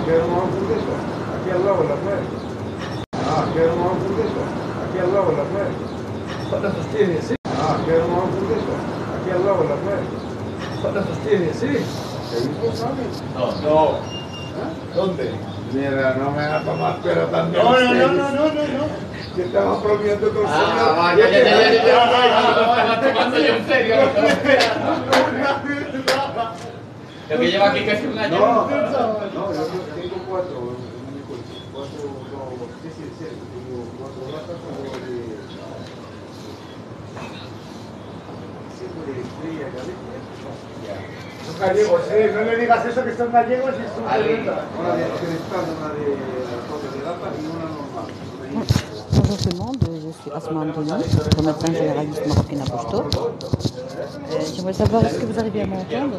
quero uma hamburguesa. Aqui al lado la puedes. Quero uma hamburguesa. Aqui al lado la puedes. ¿Cuánto sostiene? ¿Sí? Quero uma hamburguesa. Aqui al lado la puedes. ¿Cuánto sostiene? ¿Sí? ¿Te hizo, sabes? No. ¿Dónde? Mira, no me va a tomar pero también. No. Que estamos bromeando con el señor. Estaba tomando yo en serio. Lo que lleva aquí casi un año. No, yo tengo cuatro. Sí, tengo cuatro ratas de fría, Son gallegos, no le digas eso que son gallegos y son una de cristal, una de lata y una normal. Bonjour tout le monde, je suis Asma Antouni, médecin généraliste marocain à Bouchto. J'aimerais savoir, est-ce que vous arrivez à m'entendre?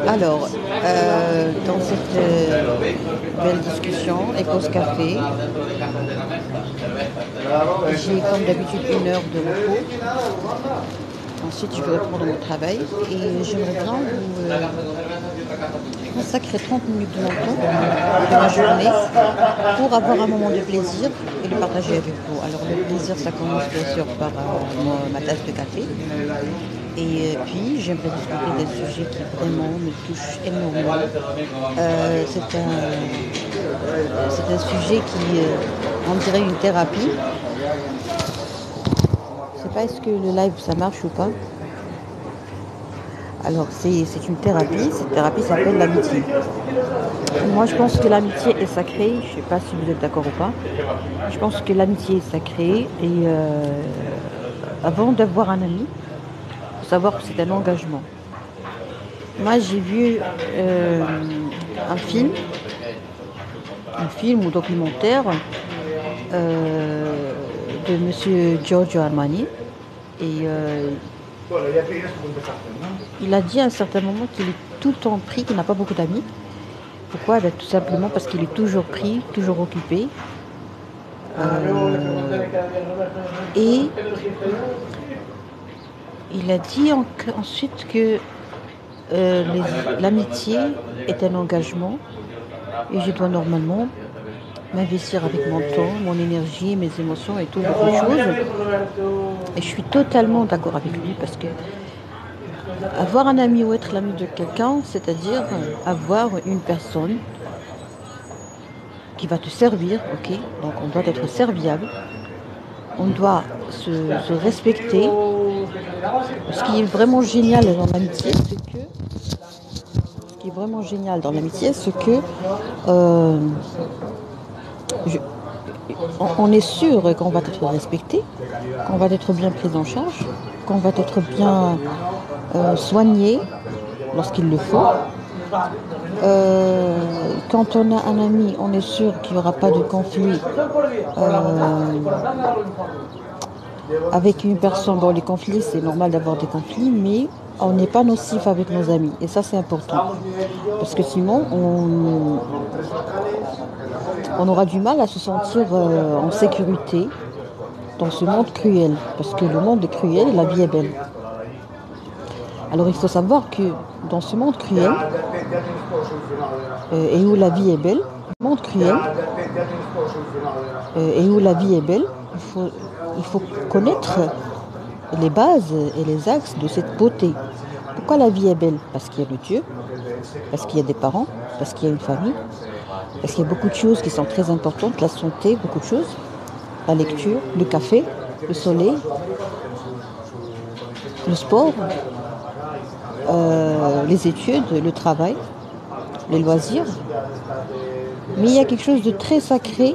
Alors, dans cette belle discussion et pause café, j'ai comme d'habitude 1 heure de repos. Ensuite, je vais reprendre mon travail et j'aimerais bien vous consacrer 30 minutes de mon temps, de ma journée, pour avoir un moment de plaisir et le partager avec vous. Alors, le plaisir, ça commence bien sûr par ma tasse de café. Et puis, j'aimerais discuter d'un sujet qui vraiment me touche énormément. C'est un sujet qui, on dirait une thérapie. Je ne sais pas est-ce que le live ça marche ou pas. Alors c'est une thérapie, cette thérapie s'appelle l'amitié. Moi je pense que l'amitié est sacrée, je ne sais pas si vous êtes d'accord ou pas. Je pense que l'amitié est sacrée et avant d'avoir un ami, il faut savoir que c'est un engagement. Moi j'ai vu un film ou documentaire de monsieur Giorgio Armani et il a dit à un certain moment qu'il est tout le temps pris, qu'il n'a pas beaucoup d'amis. Pourquoi? Tout simplement parce qu'il est toujours pris, toujours occupé. Et il a dit ensuite que l'amitié est un engagement et je dois normalement m'investir avec mon temps, mon énergie, mes émotions et tout beaucoup de choses. Et je suis totalement d'accord avec lui parce que avoir un ami ou être l'ami de quelqu'un, c'est-à-dire avoir une personne qui va te servir, ok? Donc on doit être serviable, on doit se respecter. Ce qui est vraiment génial dans l'amitié, c'est que on est sûr qu'on va être respecté, qu'on va être bien pris en charge, qu'on va être bien soigné lorsqu'il le faut. Quand on a un ami, on est sûr qu'il n'y aura pas de conflit avec une personne. Bon, les conflits, c'est normal d'avoir des conflits, mais on n'est pas nocif avec nos amis. Et ça, c'est important. Parce que sinon, on aura du mal à se sentir en sécurité dans ce monde cruel. Parce que le monde est cruel et la vie est belle. Alors il faut savoir que dans ce monde cruel, et où la vie est belle, il faut connaître les bases et les axes de cette beauté. Pourquoi la vie est belle? Parce qu'il y a le Dieu, parce qu'il y a des parents, parce qu'il y a une famille, parce qu'il y a beaucoup de choses qui sont très importantes, la santé, beaucoup de choses, la lecture, le café, le soleil, le sport, les études, le travail, les loisirs. Mais il y a quelque chose de très sacré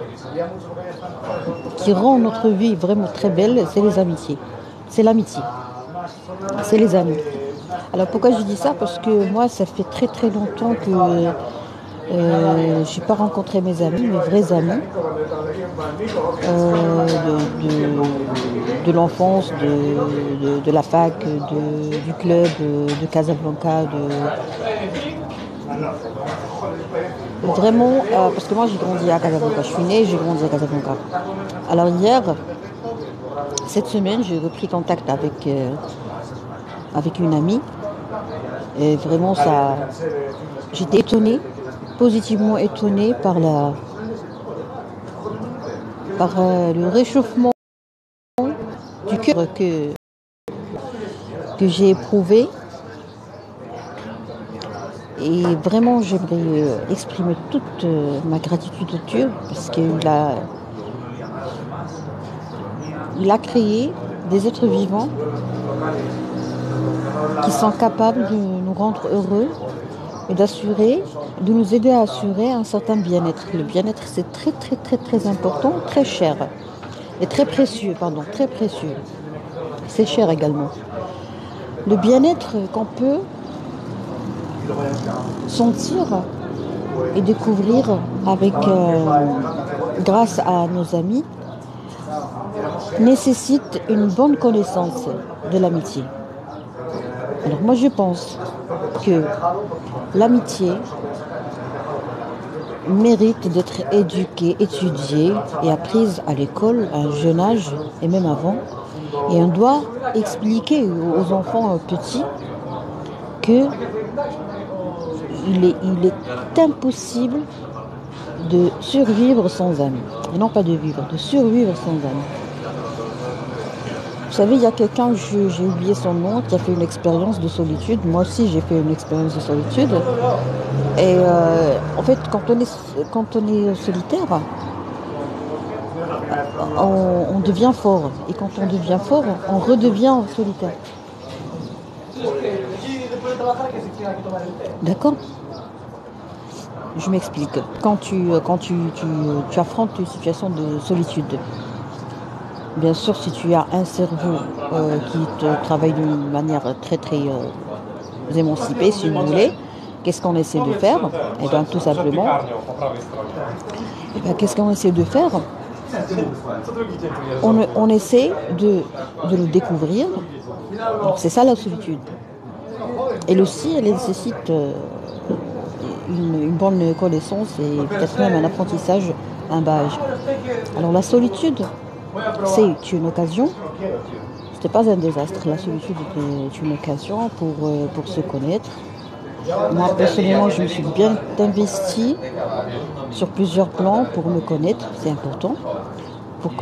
qui rend notre vie vraiment très belle, c'est les amitiés. C'est l'amitié. C'est les amis. Alors pourquoi je dis ça? Parce que moi, ça fait très très longtemps que je n'ai pas rencontré mes amis, mes vrais amis, de l'enfance, de la fac, du club, de Casablanca, vraiment, parce que moi j'ai grandi à Casablanca, je suis née, j'ai grandi à Casablanca. Alors hier, cette semaine, j'ai repris contact avec une amie Et vraiment, j'étais étonnée, positivement étonnée par le réchauffement du cœur que j'ai éprouvé. Et vraiment, j'aimerais exprimer toute ma gratitude au Dieu parce qu'il a créé des êtres vivants qui sont capables de nous rendre heureux et de nous aider à assurer un certain bien-être. Le bien-être, c'est très, très, très, très important, très cher et très précieux. C'est cher également. Le bien-être qu'on peut sentir et découvrir grâce à nos amis nécessite une bonne connaissance de l'amitié. Alors moi je pense que l'amitié mérite d'être éduquée, étudiée et apprise à l'école à un jeune âge et même avant. Et on doit expliquer aux enfants petits que il est impossible de survivre sans amis. Et non pas de vivre, de survivre sans amis. Vous savez, il y a quelqu'un, j'ai oublié son nom, qui a fait une expérience de solitude. Moi aussi, j'ai fait une expérience de solitude. Et en fait, quand on est solitaire, on devient fort. Et quand on devient fort, on redevient solitaire. D'accord ? Je m'explique. Quand tu affrontes une situation de solitude, bien sûr, si tu as un cerveau qui te travaille d'une manière très très émancipée, si vous voulez, qu'est-ce qu'on essaie de faire ? Eh bien, tout simplement, qu'est-ce qu'on essaie de faire ? On essaie de le découvrir. Donc, c'est ça la solitude. Elle aussi, elle nécessite une bonne connaissance et peut-être même un apprentissage, un bas âge. Alors la solitude, c'est une occasion, ce n'est pas un désastre. La solitude est une occasion pour se connaître. Moi personnellement, je me suis bien investie sur plusieurs plans pour me connaître, c'est important. Pour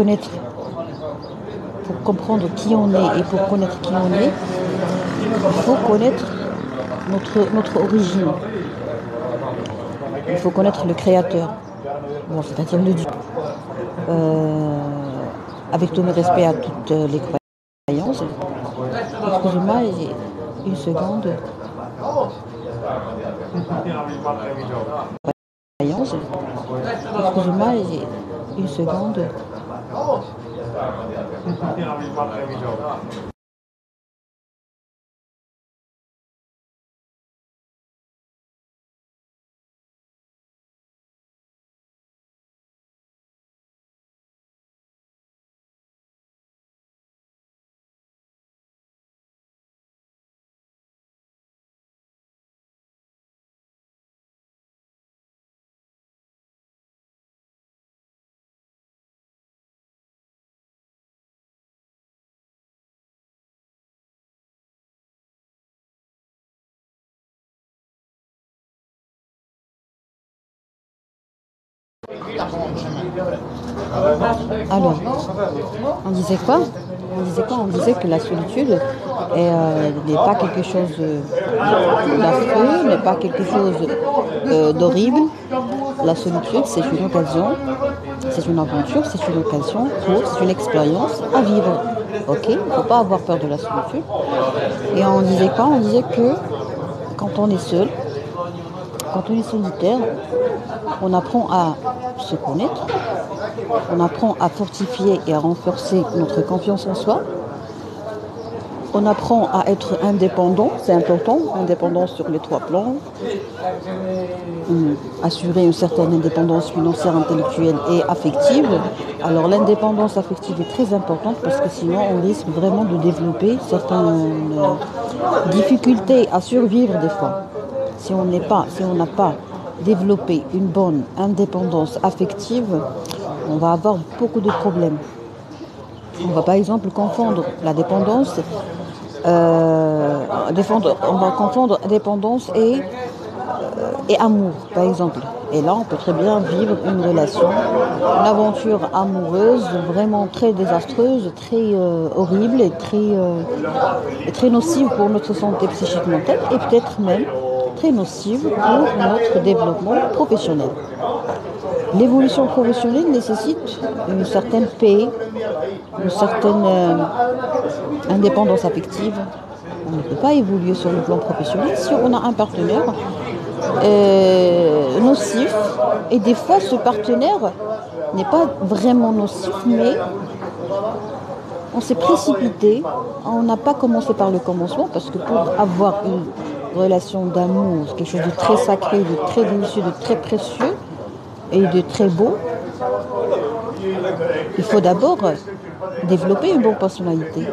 comprendre qui on est et pour connaître qui on est, il faut connaître notre origine. Il faut connaître le Créateur, c'est-à-dire le Dieu. Avec tout le respect à toutes les croyances. Excusez-moi, une seconde. Excusez-moi, une seconde. Alors, on disait quoi ? On disait que la solitude n'est pas quelque chose d'affreux, n'est pas quelque chose d'horrible. La solitude, c'est une occasion, c'est une aventure, c'est une occasion, c'est une expérience à vivre. Ok ? Il ne faut pas avoir peur de la solitude. Et on disait quoi ? On disait que quand on est seul, quand on est solitaire, on apprend à se connaître, on apprend à fortifier et à renforcer notre confiance en soi, on apprend à être indépendant, c'est important, indépendance sur les 3 plans, assurer une certaine indépendance financière, intellectuelle et affective. Alors l'indépendance affective est très importante parce que sinon on risque vraiment de développer certaines difficultés à survivre des fois. Si on n'a pas développé une bonne indépendance affective, on va avoir beaucoup de problèmes. On va par exemple confondre la dépendance On va confondre dépendance et amour, par exemple. Et là, on peut très bien vivre une relation, une aventure amoureuse vraiment très désastreuse, très horrible et très nocive pour notre santé psychique mentale et peut-être même très nocive pour notre développement professionnel. L'évolution professionnelle nécessite une certaine paix, une certaine indépendance affective. On ne peut pas évoluer sur le plan professionnel si on a un partenaire nocif. Et des fois, ce partenaire n'est pas vraiment nocif, mais on s'est précipité. On n'a pas commencé par le commencement parce que pour avoir une relation d'amour, quelque chose de très sacré, de très délicieux, de très précieux et de très beau, il faut d'abord développer une bonne personnalité.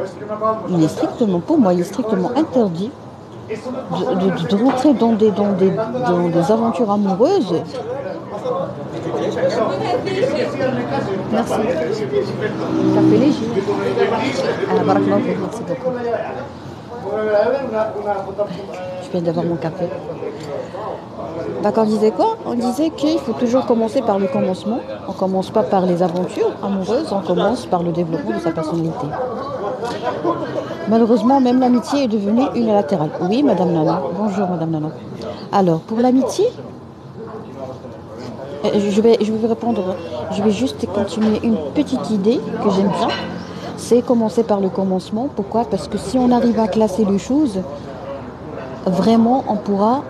Pour moi, il est strictement interdit de rentrer dans des aventures amoureuses. Merci. Café léger. Barakallahu fik, merci beaucoup. Je viens d'avoir mon café. D'accord, on disait quoi? On disait qu'il faut toujours commencer par le commencement. On ne commence pas par les aventures amoureuses, on commence par le développement de sa personnalité. Malheureusement, même l'amitié est devenue unilatérale. Oui, Madame Nana. Bonjour, Madame Nana. Alors, pour l'amitié, je vais vous répondre. Je vais juste continuer une petite idée que j'aime bien. C'est commencer par le commencement. Pourquoi? Parce que si on arrive à classer les choses, vraiment, on pourra...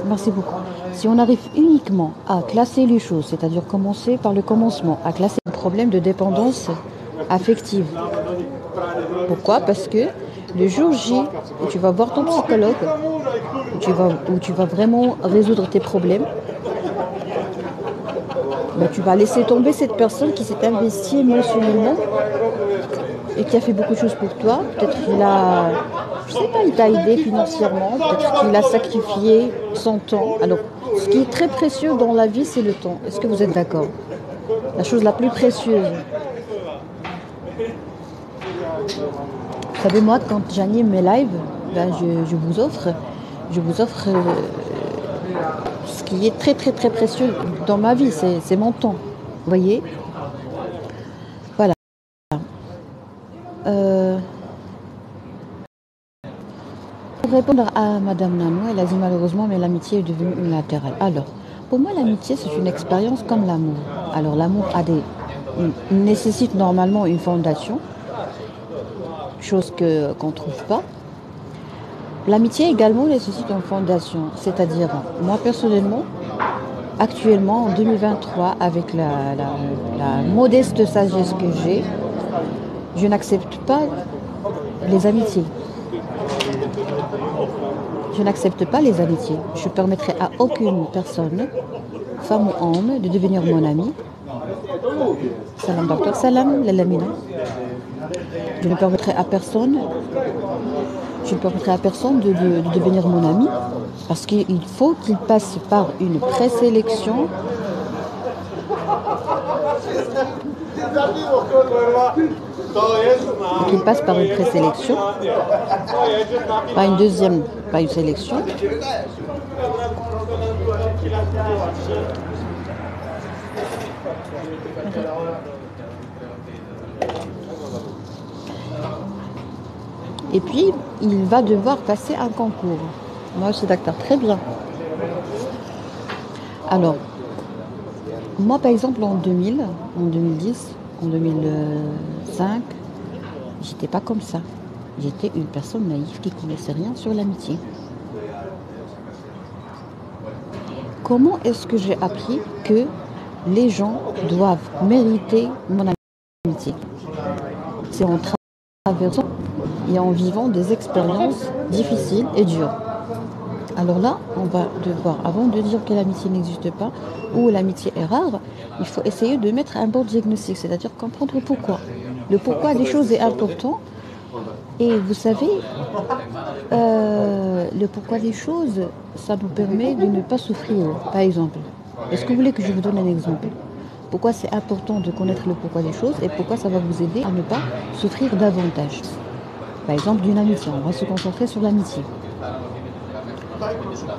Merci beaucoup. Si on arrive uniquement à classer les choses, c'est-à-dire commencer par le commencement, à classer le problème de dépendance affective. Pourquoi? Parce que le jour J, où tu vas voir ton psychologue, où tu vas vraiment résoudre tes problèmes, ben, tu vas laisser tomber cette personne qui s'est investie émotionnellement et qui a fait beaucoup de choses pour toi. Peut-être qu'il a, je sais pas, il t'a aidé financièrement, peut-être qu'il a sacrifié son temps. Alors, ce qui est très précieux dans la vie, c'est le temps. Est-ce que vous êtes d'accord? La chose la plus précieuse. Vous savez, moi, quand j'anime mes lives, ben, je vous offre ce qui est très, très, très précieux dans ma vie, c'est mon temps. Vous voyez? Voilà. Pour répondre à Madame Nanou, elle a dit malheureusement, mais l'amitié est devenue unilatérale. Alors, pour moi, l'amitié, c'est une expérience comme l'amour. Alors, l'amour nécessite normalement une fondation, chose qu'on ne trouve pas. L'amitié également nécessite une fondation, c'est-à-dire, moi personnellement, actuellement en 2023, avec la modeste sagesse que j'ai, je n'accepte pas les amitiés. Je n'accepte pas les amitiés. Je ne permettrai à aucune personne, femme ou homme, de devenir mon ami. Salam docteur, salam lalamina. Je ne permettrai à personne de devenir mon ami parce qu'il faut qu'il passe par une présélection. Qu'il passe par une présélection, pas une deuxième, pas une sélection. Et puis, il va devoir passer un concours. Moi, je suis d'accord, très bien. Alors, moi, par exemple, en 2000, en 2010, en 2005, j'étais pas comme ça. J'étais une personne naïve qui ne connaissait rien sur l'amitié. Comment est-ce que j'ai appris que les gens doivent mériter mon amitié? C'est en traversant et en vivant des expériences difficiles et dures. Alors là, on va devoir, avant de dire que l'amitié n'existe pas ou l'amitié est rare, il faut essayer de mettre un bon diagnostic, c'est-à-dire comprendre pourquoi. Le pourquoi des choses est important. Et vous savez, le pourquoi des choses, ça nous permet de ne pas souffrir. Par exemple, est-ce que vous voulez que je vous donne un exemple? Pourquoi c'est important de connaître le pourquoi des choses et pourquoi ça va vous aider à ne pas souffrir davantage? Par exemple, d'une amitié, on va se concentrer sur l'amitié.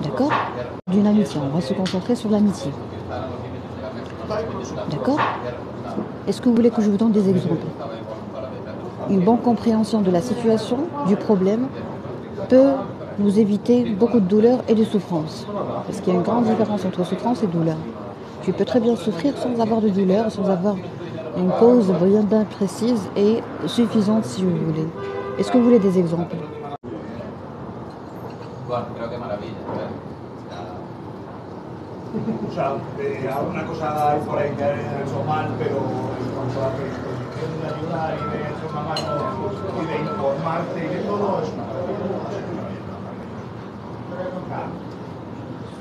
D'accord? D'une amitié, on va se concentrer sur l'amitié. D'accord? Est-ce que vous voulez que je vous donne des exemples? Une bonne compréhension de la situation, du problème, peut nous éviter beaucoup de douleur et de souffrance. Parce qu'il y a une grande différence entre souffrance et douleur. Tu peux très bien souffrir sans avoir de douleur, sans avoir une cause bien précise et suffisante si vous voulez. Est-ce que vous voulez des exemples? Bueno, creo que maravilla. O sea, alguna cosa hay por ahí que han hecho mal, pero en cuanto a que de ayudar y de echar una mano y de informarte y de todo, es una maravilla.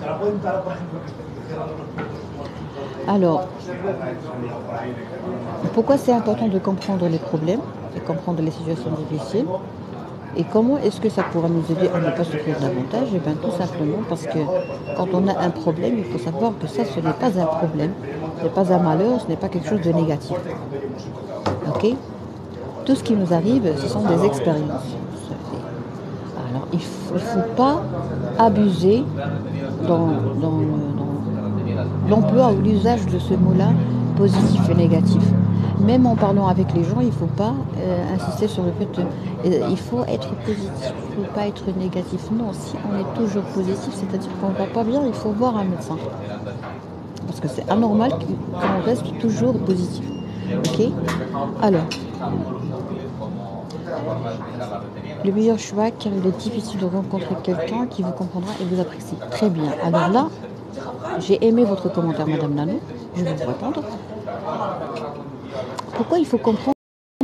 ¿Te la cuenta, por ejemplo, que esté cerrando los puntos como puntos de... Alors, pourquoi c'est important de comprendre les problèmes et comprendre les situations difficiles? Et comment est-ce que ça pourra nous aider à ne pas souffrir davantage? Eh bien, tout simplement parce que quand on a un problème, il faut savoir que ça, ce n'est pas un problème, ce n'est pas un malheur, ce n'est pas quelque chose de négatif. Ok? Tout ce qui nous arrive, ce sont des expériences. Alors, il ne faut pas abuser dans l'emploi ou l'usage de ce mot-là, positif et négatif. Même en parlant avec les gens, il ne faut pas insister sur le fait il faut être positif, il ne faut pas être négatif. Non, si on est toujours positif, c'est-à-dire qu'on ne va pas bien, il faut voir un médecin. Parce que c'est anormal qu'on reste toujours positif. Ok? Alors, le meilleur choix, car il est difficile de rencontrer quelqu'un qui vous comprendra et vous apprécie. Très bien. Alors là, j'ai aimé votre commentaire, Madame Nano. Je vais vous répondre. Pourquoi il faut comprendre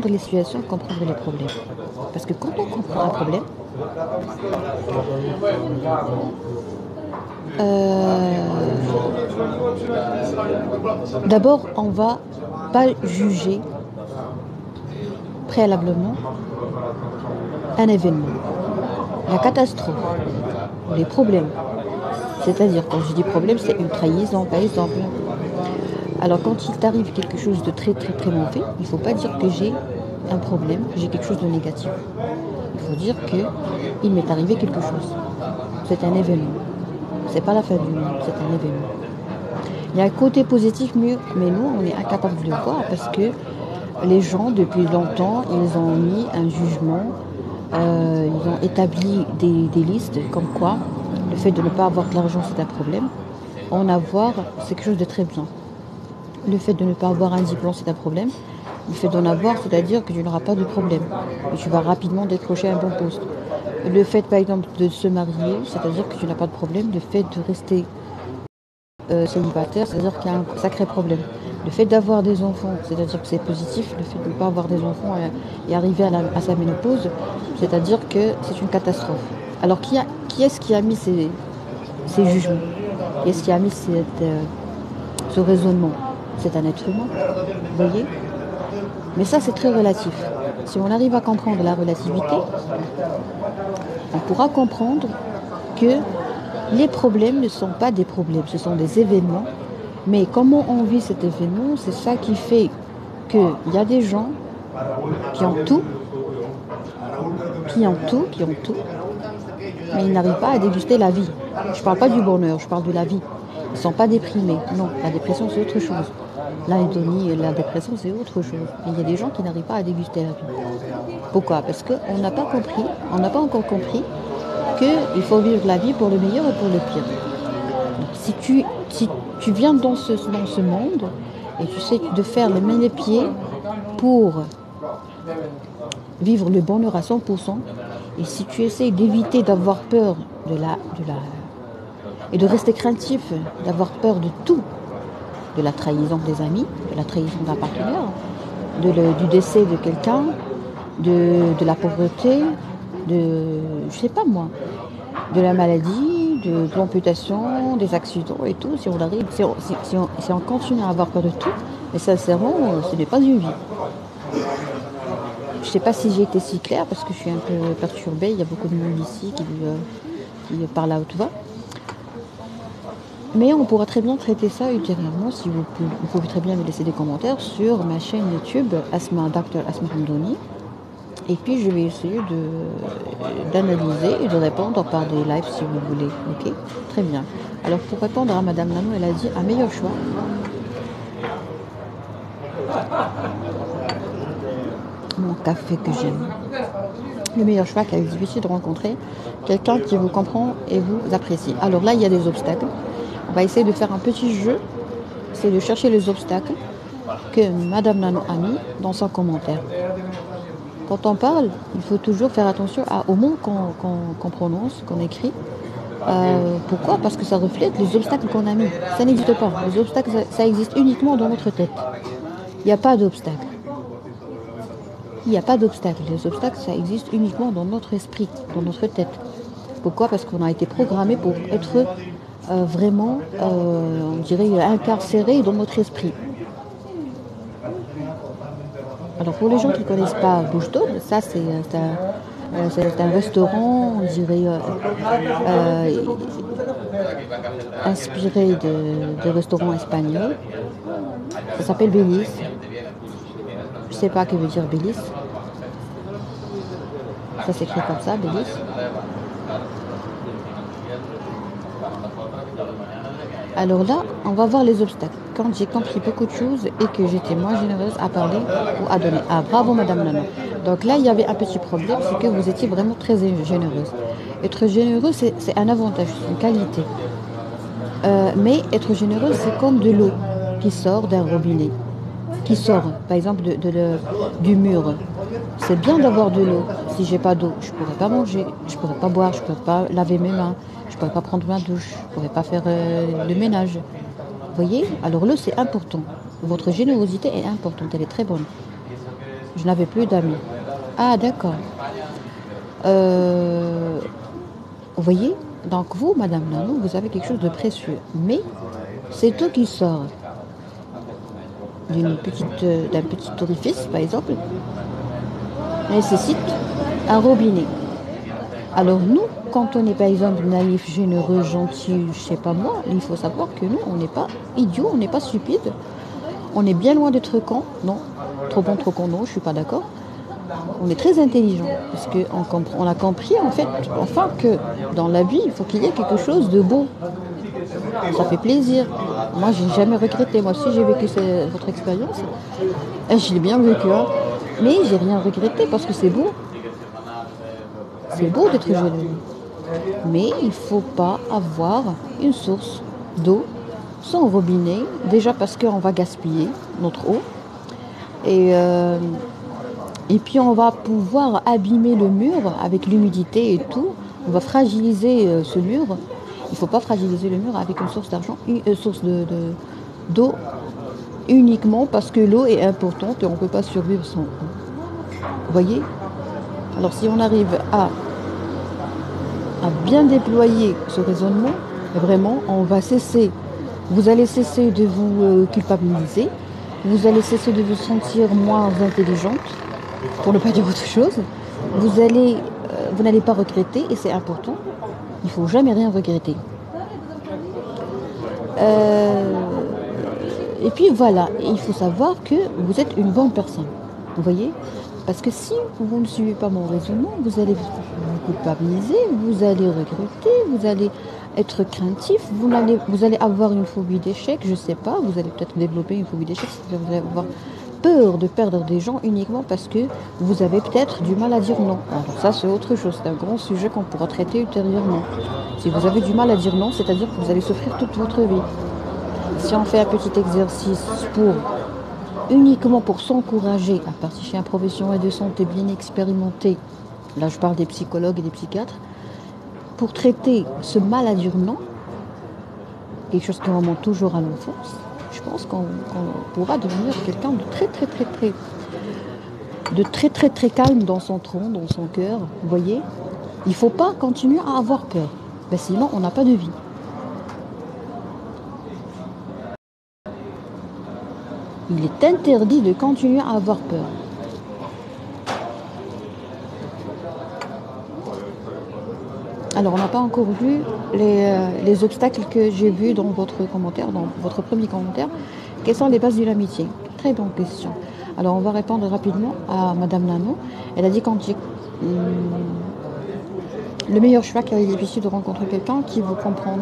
les situations, comprendre les problèmes? Parce que quand on comprend un problème, d'abord, on ne va pas juger préalablement un événement, la catastrophe, les problèmes. C'est-à-dire, quand je dis problème, c'est une trahison, par exemple. Alors, quand il t'arrive quelque chose de très, très, très mauvais, il ne faut pas dire que j'ai un problème, que j'ai quelque chose de négatif. Il faut dire qu'il m'est arrivé quelque chose. C'est un événement. C'est pas la fin du monde, c'est un événement. Il y a un côté positif, mais nous, on est incapable de le voir parce que les gens, depuis longtemps, ils ont mis un jugement, ils ont établi des listes comme quoi le fait de ne pas avoir de l'argent, c'est un problème. En avoir, c'est quelque chose de très bien. Le fait de ne pas avoir un diplôme, c'est un problème. Le fait d'en avoir, c'est-à-dire que tu n'auras pas de problème. Et tu vas rapidement décrocher un bon poste. Le fait, par exemple, de se marier, c'est-à-dire que tu n'as pas de problème. Le fait de rester célibataire, c'est-à-dire qu'il y a un sacré problème. Le fait d'avoir des enfants, c'est-à-dire que c'est positif. Le fait de ne pas avoir des enfants et arriver à sa ménopause, c'est-à-dire que c'est une catastrophe. Alors, qui est-ce qui a mis ces jugements? Qui est-ce qui a mis ce raisonnement? C'est un être humain, vous voyez? Mais ça, c'est très relatif. Si on arrive à comprendre la relativité, on pourra comprendre que les problèmes ne sont pas des problèmes, ce sont des événements. Mais comment on vit cet événement, c'est ça qui fait qu'il y a des gens qui ont tout, mais ils n'arrivent pas à déguster la vie. Je ne parle pas du bonheur, je parle de la vie. Ils ne sont pas déprimés. Non, la dépression, c'est autre chose. L'anédonie et la dépression, c'est autre chose. Et il y a des gens qui n'arrivent pas à déguster la vie. Pourquoi? Parce qu'on n'a pas compris, on n'a pas encore compris qu'il faut vivre la vie pour le meilleur et pour le pire. Donc, si tu viens dans ce monde et tu sais de faire les mains et les pieds pour vivre le bonheur à 100%, et si tu essaies d'éviter d'avoir peur et de rester craintif, d'avoir peur de tout, de la trahison des amis, de la trahison d'un partenaire, du décès de quelqu'un, de la pauvreté, je sais pas moi, de la maladie, de l'amputation, des accidents et tout, si on continue à avoir peur de tout, mais sincèrement, ce n'est pas une vie. Je ne sais pas si j'ai été si claire parce que je suis un peu perturbée, il y a beaucoup de monde ici qui parle à haute voix. Mais on pourra très bien traiter ça ultérieurement si vous pouvez très bien me laisser des commentaires sur ma chaîne YouTube Dr Asma Hamdouni. Et puis je vais essayer d'analyser et de répondre par des lives si vous voulez. Ok, très bien. Alors pour répondre à Madame Nanou, elle a dit un meilleur choix. Mon café que j'aime. Le meilleur choix car il est difficile de rencontrer quelqu'un qui vous comprend et vous apprécie. Alors là, il y a des obstacles. On va essayer de faire un petit jeu. C'est de chercher les obstacles que Madame Nanou a mis dans son commentaire. Quand on parle, il faut toujours faire attention aux mots qu'on prononce, qu'on écrit. Pourquoi? Parce que ça reflète les obstacles qu'on a mis. Ça n'existe pas. Les obstacles, ça existe uniquement dans notre tête. Il n'y a pas d'obstacle. Il n'y a pas d'obstacle. Les obstacles, ça existe uniquement dans notre esprit, dans notre tête. Pourquoi? Parce qu'on a été programmé pour être vraiment, on dirait, incarcéré dans notre esprit. Alors pour les gens qui ne connaissent pas Bouche d'Aube, ça c'est un restaurant, on dirait, inspiré de restaurants espagnols. Ça s'appelle Bélis. Je ne sais pas ce que veut dire Bélis. Ça s'écrit comme ça, Bélis. Alors là, on va voir les obstacles. Quand j'ai compris beaucoup de choses et que j'étais moins généreuse à parler ou à donner. Ah, bravo Madame Nanon. Donc là, il y avait un petit problème, c'est que vous étiez vraiment très généreuse. Être généreuse, c'est un avantage, c'est une qualité. Mais être généreuse, c'est comme de l'eau qui sort d'un robinet, qui sort, par exemple, du mur. C'est bien d'avoir de l'eau. Si j'ai pas d'eau, je pourrais pas manger, je pourrais pas boire, je pourrais pas laver mes mains, je pourrais pas prendre ma douche, je pourrais pas faire le ménage. Vous voyez? Alors l'eau, c'est important. Votre générosité est importante, elle est très bonne. Je n'avais plus d'amis. Ah, d'accord. Vous voyez? Donc vous, Madame Nanon, vous avez quelque chose de précieux. Mais cette eau qui sort d'un petit orifice, par exemple, nécessite un robinet. Alors nous, quand on est par exemple naïf, généreux, gentil, je sais pas moi, il faut savoir que nous, on n'est pas idiots, on n'est pas stupides. On est bien loin d'être cons. Non, trop bon, trop con, non, je suis pas d'accord. On est très intelligent parce qu'on a compris en fait, enfin que dans la vie, il faut qu'il y ait quelque chose de beau. Ça fait plaisir. Moi, j'ai jamais regretté. Moi aussi, j'ai vécu votre expérience. Je l'ai bien vécu, hein. Mais j'ai rien regretté parce que c'est beau. C'est beau d'être généreux. Mais il ne faut pas avoir une source d'eau sans robinet. Déjà parce qu'on va gaspiller notre eau. Et puis on va pouvoir abîmer le mur avec l'humidité et tout. On va fragiliser ce mur. Il ne faut pas fragiliser le mur avec une source d'eau uniquement parce que l'eau est importante et on ne peut pas survivre sans eau. Vous voyez? Alors si on arrive à bien déployer ce raisonnement, vraiment, on va cesser. Vous allez cesser de vous culpabiliser. Vous allez cesser de vous sentir moins intelligente, pour ne pas dire autre chose. Vous n'allez pas regretter, et c'est important. Il ne faut jamais rien regretter. Et puis voilà, il faut savoir que vous êtes une bonne personne. Vous voyez? Parce que si vous ne suivez pas mon raisonnement, vous allez vous culpabiliser, vous allez regretter, vous allez être craintif, vous allez avoir une phobie d'échec, je ne sais pas, vous allez peut-être développer une phobie d'échec, vous allez avoir peur de perdre des gens uniquement parce que vous avez peut-être du mal à dire non. Alors ça, c'est autre chose, c'est un grand sujet qu'on pourra traiter ultérieurement. Si vous avez du mal à dire non, c'est-à-dire que vous allez souffrir toute votre vie. Si on fait un petit exercice uniquement pour s'encourager à partir chez un professionnel de santé bien expérimenté, là je parle des psychologues et des psychiatres, pour traiter ce mal à dire non, quelque chose qui remonte toujours à l'enfance, je pense qu'on pourra devenir quelqu'un de très calme dans son tronc, dans son cœur. Vous voyez, il ne faut pas continuer à avoir peur, sinon on n'a pas de vie. Il est interdit de continuer à avoir peur. Alors, on n'a pas encore vu les obstacles que j'ai vus dans votre commentaire, dans votre premier commentaire. Quelles sont les bases de l'amitié? Très bonne question. Alors on va répondre rapidement à Madame Lano. Elle a dit quand le meilleur choix car il est difficile de rencontrer quelqu'un qui vous comprend,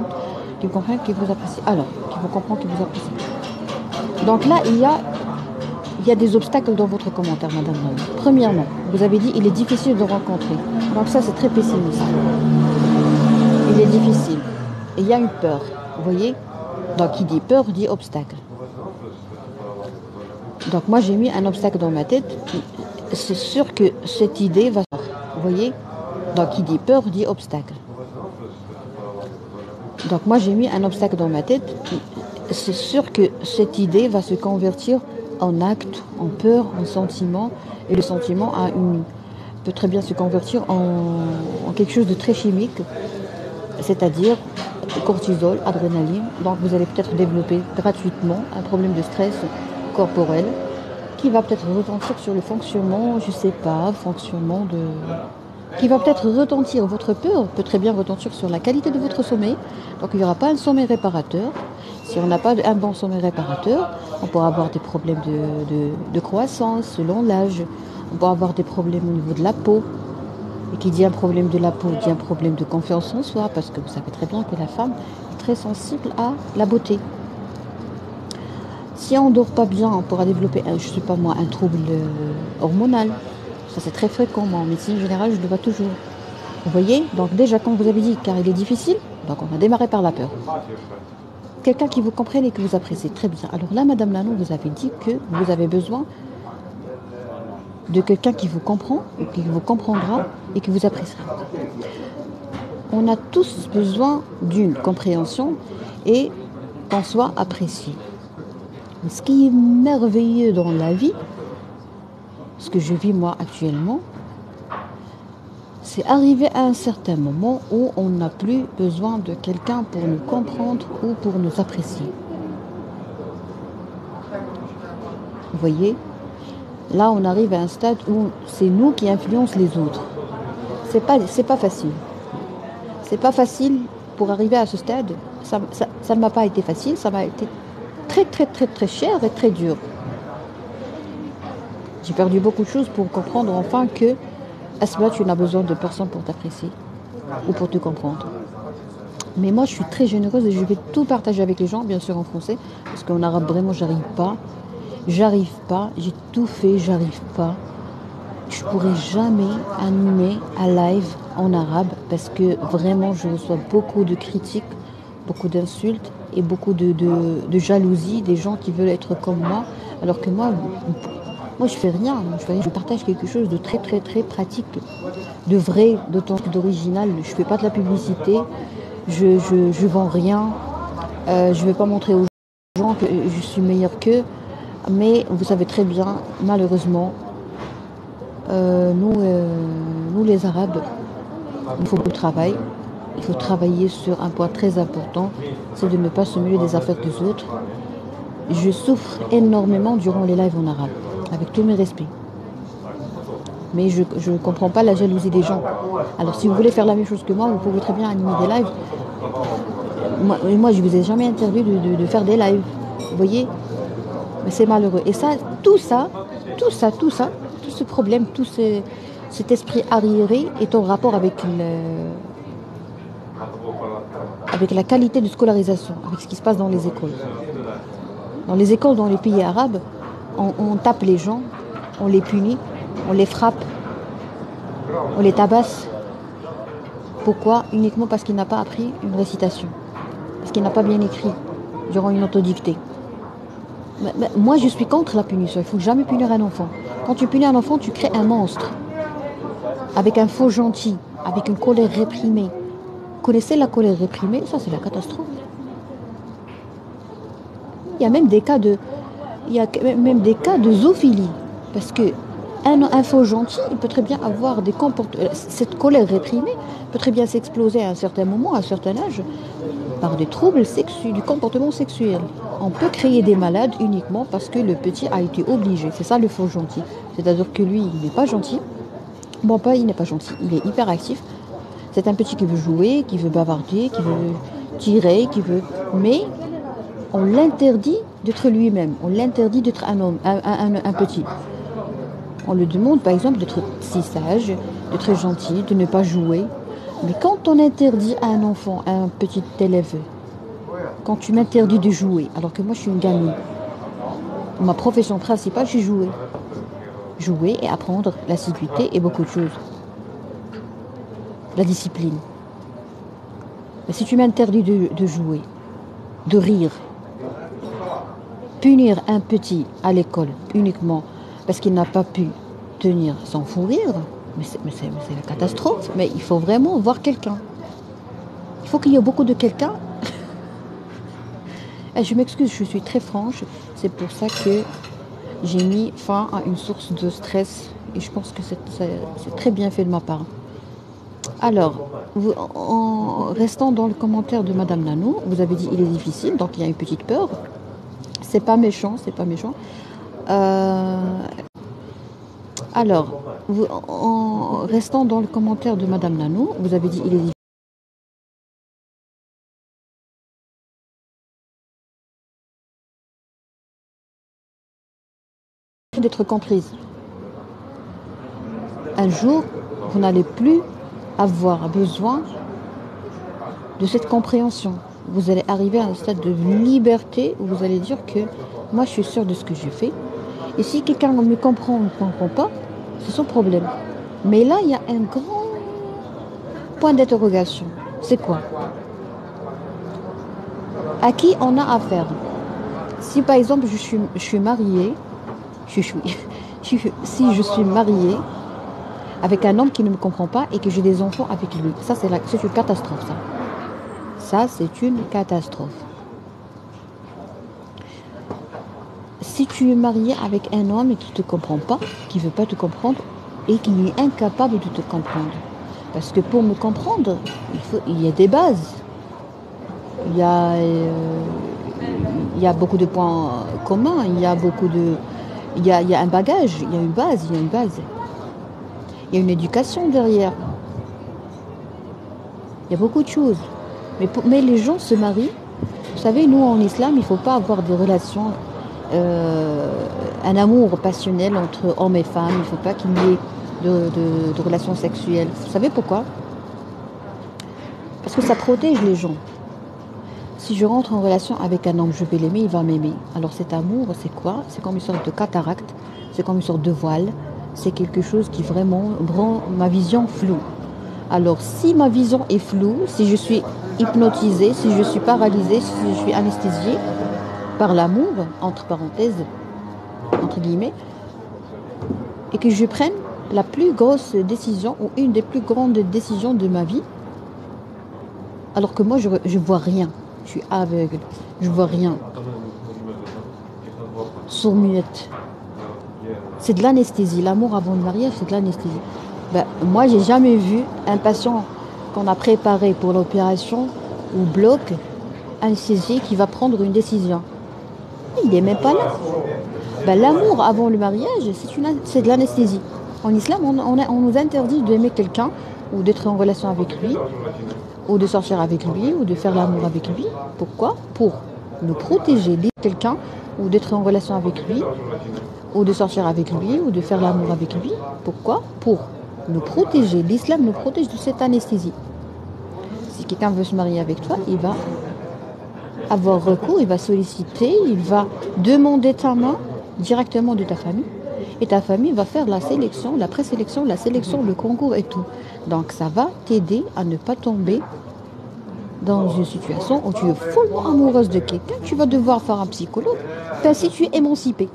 qui vous apprécie. Alors, qui vous comprend, qui vous apprécie. Donc là, il y a des obstacles dans votre commentaire, Madame Lano. Premièrement, vous avez dit il est difficile de rencontrer. Donc ça, c'est très pessimiste. Il est difficile. Et il y a une peur. Vous voyez? Donc qui dit peur dit obstacle. Donc moi j'ai mis un obstacle dans ma tête. C'est sûr que cette idée va... Vous voyez? Donc qui dit peur dit obstacle. Donc moi j'ai mis un obstacle dans ma tête. C'est sûr que cette idée va se convertir en acte, en peur, en sentiment. Et le sentiment peut très bien se convertir en quelque chose de très chimique. C'est-à-dire cortisol, adrénaline. Donc vous allez peut-être développer gratuitement un problème de stress corporel qui va peut-être retentir sur le fonctionnement, je sais pas, qui va peut-être retentir, votre peur peut très bien retentir sur la qualité de votre sommeil. Donc il n'y aura pas un sommeil réparateur. Si on n'a pas un bon sommeil réparateur, on pourra avoir des problèmes de croissance selon l'âge. On pourra avoir des problèmes au niveau de la peau. Et qui dit un problème de la peau, dit un problème de confiance en soi, parce que vous savez très bien que la femme est très sensible à la beauté. Si on ne dort pas bien, on pourra développer, je ne sais pas moi, un trouble hormonal. Ça c'est très fréquent, moi en médecine générale, je le vois toujours. Vous voyez? Donc déjà, comme vous avez dit, car il est difficile, donc on a démarré par la peur. Quelqu'un qui vous comprenne et que vous appréciez, très bien. Alors là, Madame Lano, vous avez dit que vous avez besoin de quelqu'un qui vous comprend, qui vous comprendra et qui vous appréciera. On a tous besoin d'une compréhension et qu'on soit apprécié. Ce qui est merveilleux dans la vie, ce que je vis moi actuellement, c'est arriver à un certain moment où on n'a plus besoin de quelqu'un pour nous comprendre ou pour nous apprécier. Vous voyez ? Là, on arrive à un stade où c'est nous qui influençons les autres. C'est pas facile. C'est pas facile pour arriver à ce stade. Ça ne m'a pas été facile. Ça m'a été très, très, très, très cher et très dur. J'ai perdu beaucoup de choses pour comprendre enfin que Asma, tu n'as besoin de personne pour t'apprécier ou pour te comprendre. Mais moi, je suis très généreuse et je vais tout partager avec les gens, bien sûr en français, parce qu'en arabe, vraiment, j'arrive pas, j'ai tout fait, j'arrive pas. Je pourrais jamais animer un live en arabe parce que vraiment je reçois beaucoup de critiques, beaucoup d'insultes et beaucoup de jalousie des gens qui veulent être comme moi, alors que moi je fais rien, je partage quelque chose de très très très pratique, de vrai, d'authentique, d'original. Je fais pas de la publicité, je vends rien, je vais pas montrer aux gens que je suis meilleure qu'eux. Mais vous savez très bien, malheureusement, nous les Arabes, il faut beaucoup de travail. Il faut travailler sur un point très important, c'est de ne pas se mêler des affaires des autres. Je souffre énormément durant les lives en arabe, avec tous mes respects. Mais je ne comprends pas la jalousie des gens. Alors si vous voulez faire la même chose que moi, vous pouvez très bien animer des lives. Moi je ne vous ai jamais interdit de faire des lives. Vous voyez ? Mais c'est malheureux. Et ça, tout ce problème, cet esprit arriéré est en rapport avec la qualité de scolarisation, avec ce qui se passe dans les écoles. Dans les écoles, dans les pays arabes, on tape les gens, on les punit, on les frappe, on les tabasse. Pourquoi ? Uniquement parce qu'il n'a pas appris une récitation, parce qu'il n'a pas bien écrit durant une autodictée. Moi, je suis contre la punition. Il ne faut jamais punir un enfant. Quand tu punis un enfant, tu crées un monstre. Avec un faux gentil, avec une colère réprimée. Vous connaissez la colère réprimée ? Ça, c'est la catastrophe. Il y a même des cas de zoophilie. Parce que un faux gentil, il peut très bien avoir des comportements. Cette colère réprimée peut très bien s'exploser à un certain moment, à un certain âge, par des troubles du comportement sexuel. On peut créer des malades uniquement parce que le petit a été obligé. C'est ça le faux gentil. C'est-à-dire que lui, il n'est pas gentil. Bon, il n'est pas gentil, il est hyperactif. C'est un petit qui veut jouer, qui veut bavarder, qui veut tirer, mais on l'interdit d'être lui-même. On l'interdit d'être un homme, un petit. On lui demande par exemple d'être si sage, d'être gentil, de ne pas jouer. Mais quand on interdit à un enfant, à un petit élève, quand tu m'interdis de jouer, alors que moi je suis une gamine, ma profession principale c'est jouer. Jouer et apprendre l'assiduité et beaucoup de choses. La discipline. Mais si tu m'interdis de jouer, de rire, punir un petit à l'école uniquement parce qu'il n'a pas pu tenir son fou rire, mais c'est la catastrophe. Mais il faut vraiment voir quelqu'un. Il faut qu'il y ait beaucoup de quelqu'un. Et je m'excuse, je suis très franche. C'est pour ça que j'ai mis fin à une source de stress. Et je pense que c'est très bien fait de ma part. Alors, en restant dans le commentaire de Madame Nanou, vous avez dit il est difficile, donc il y a une petite peur. C'est pas méchant, c'est pas méchant. Alors, en restant dans le commentaire de Madame Nanou, vous avez dit il est difficile d'être comprise. Un jour, vous n'allez plus avoir besoin de cette compréhension. Vous allez arriver à un stade de liberté où vous allez dire que moi je suis sûre de ce que je fais. Et si quelqu'un me comprend ou ne me comprend pas, c'est son problème. Mais là, il y a un grand point d'interrogation. C'est quoi? À qui on a affaire? Si par exemple je suis mariée, si je suis mariée avec un homme qui ne me comprend pas et que j'ai des enfants avec lui, ça c'est une catastrophe ça. Ça, c'est une catastrophe. Si tu es marié avec un homme qui ne te comprend pas, qui ne veut pas te comprendre et qui est incapable de te comprendre. Parce que pour me comprendre, il y a des bases. Il y a beaucoup de points communs, il y a un bagage, il y a une base. Il y a une éducation derrière. Il y a beaucoup de choses. Mais les gens se marient. Vous savez, nous en islam, il ne faut pas avoir des relations, un amour passionnel entre hommes et femmes. Il ne faut pas qu'il y ait de relations sexuelles. Vous savez pourquoi? Parce que ça protège les gens. Si je rentre en relation avec un homme, je vais l'aimer, il va m'aimer. Alors cet amour, c'est quoi? C'est comme une sorte de cataracte, c'est comme une sorte de voile. C'est quelque chose qui vraiment rend ma vision floue. Alors si ma vision est floue, si je suis hypnotisée, si je suis paralysée, si je suis anesthésiée par l'amour, entre parenthèses, entre guillemets, et que je prenne la plus grosse décision ou une des plus grandes décisions de ma vie, alors que moi je vois rien, je suis aveugle, je vois rien, sourd-muette. C'est de l'anesthésie, l'amour avant le mariage, c'est de l'anesthésie. Moi, j'ai jamais vu un patient qu'on a préparé pour l'opération ou bloc anesthésié qui va prendre une décision. Il n'est même pas là. L'amour avant le mariage, c'est de l'anesthésie. En islam, on nous interdit d'aimer quelqu'un ou d'être en relation avec lui ou de sortir avec lui ou de faire l'amour avec lui. Pourquoi? Pour nous protéger de quelqu'un ou d'être en relation avec lui ou de sortir avec lui ou de faire l'amour avec lui. Pourquoi? Pour nous protéger. L'islam nous protège de cette anesthésie. Si quelqu'un veut se marier avec toi, il va avoir recours, il va solliciter, il va demander ta main directement de ta famille. Et ta famille va faire la sélection, la présélection, la sélection, le concours et tout. Donc ça va t'aider à ne pas tomber dans une situation où tu es follement amoureuse de quelqu'un. Tu vas devoir faire un psychologue. Enfin, si tu es émancipé.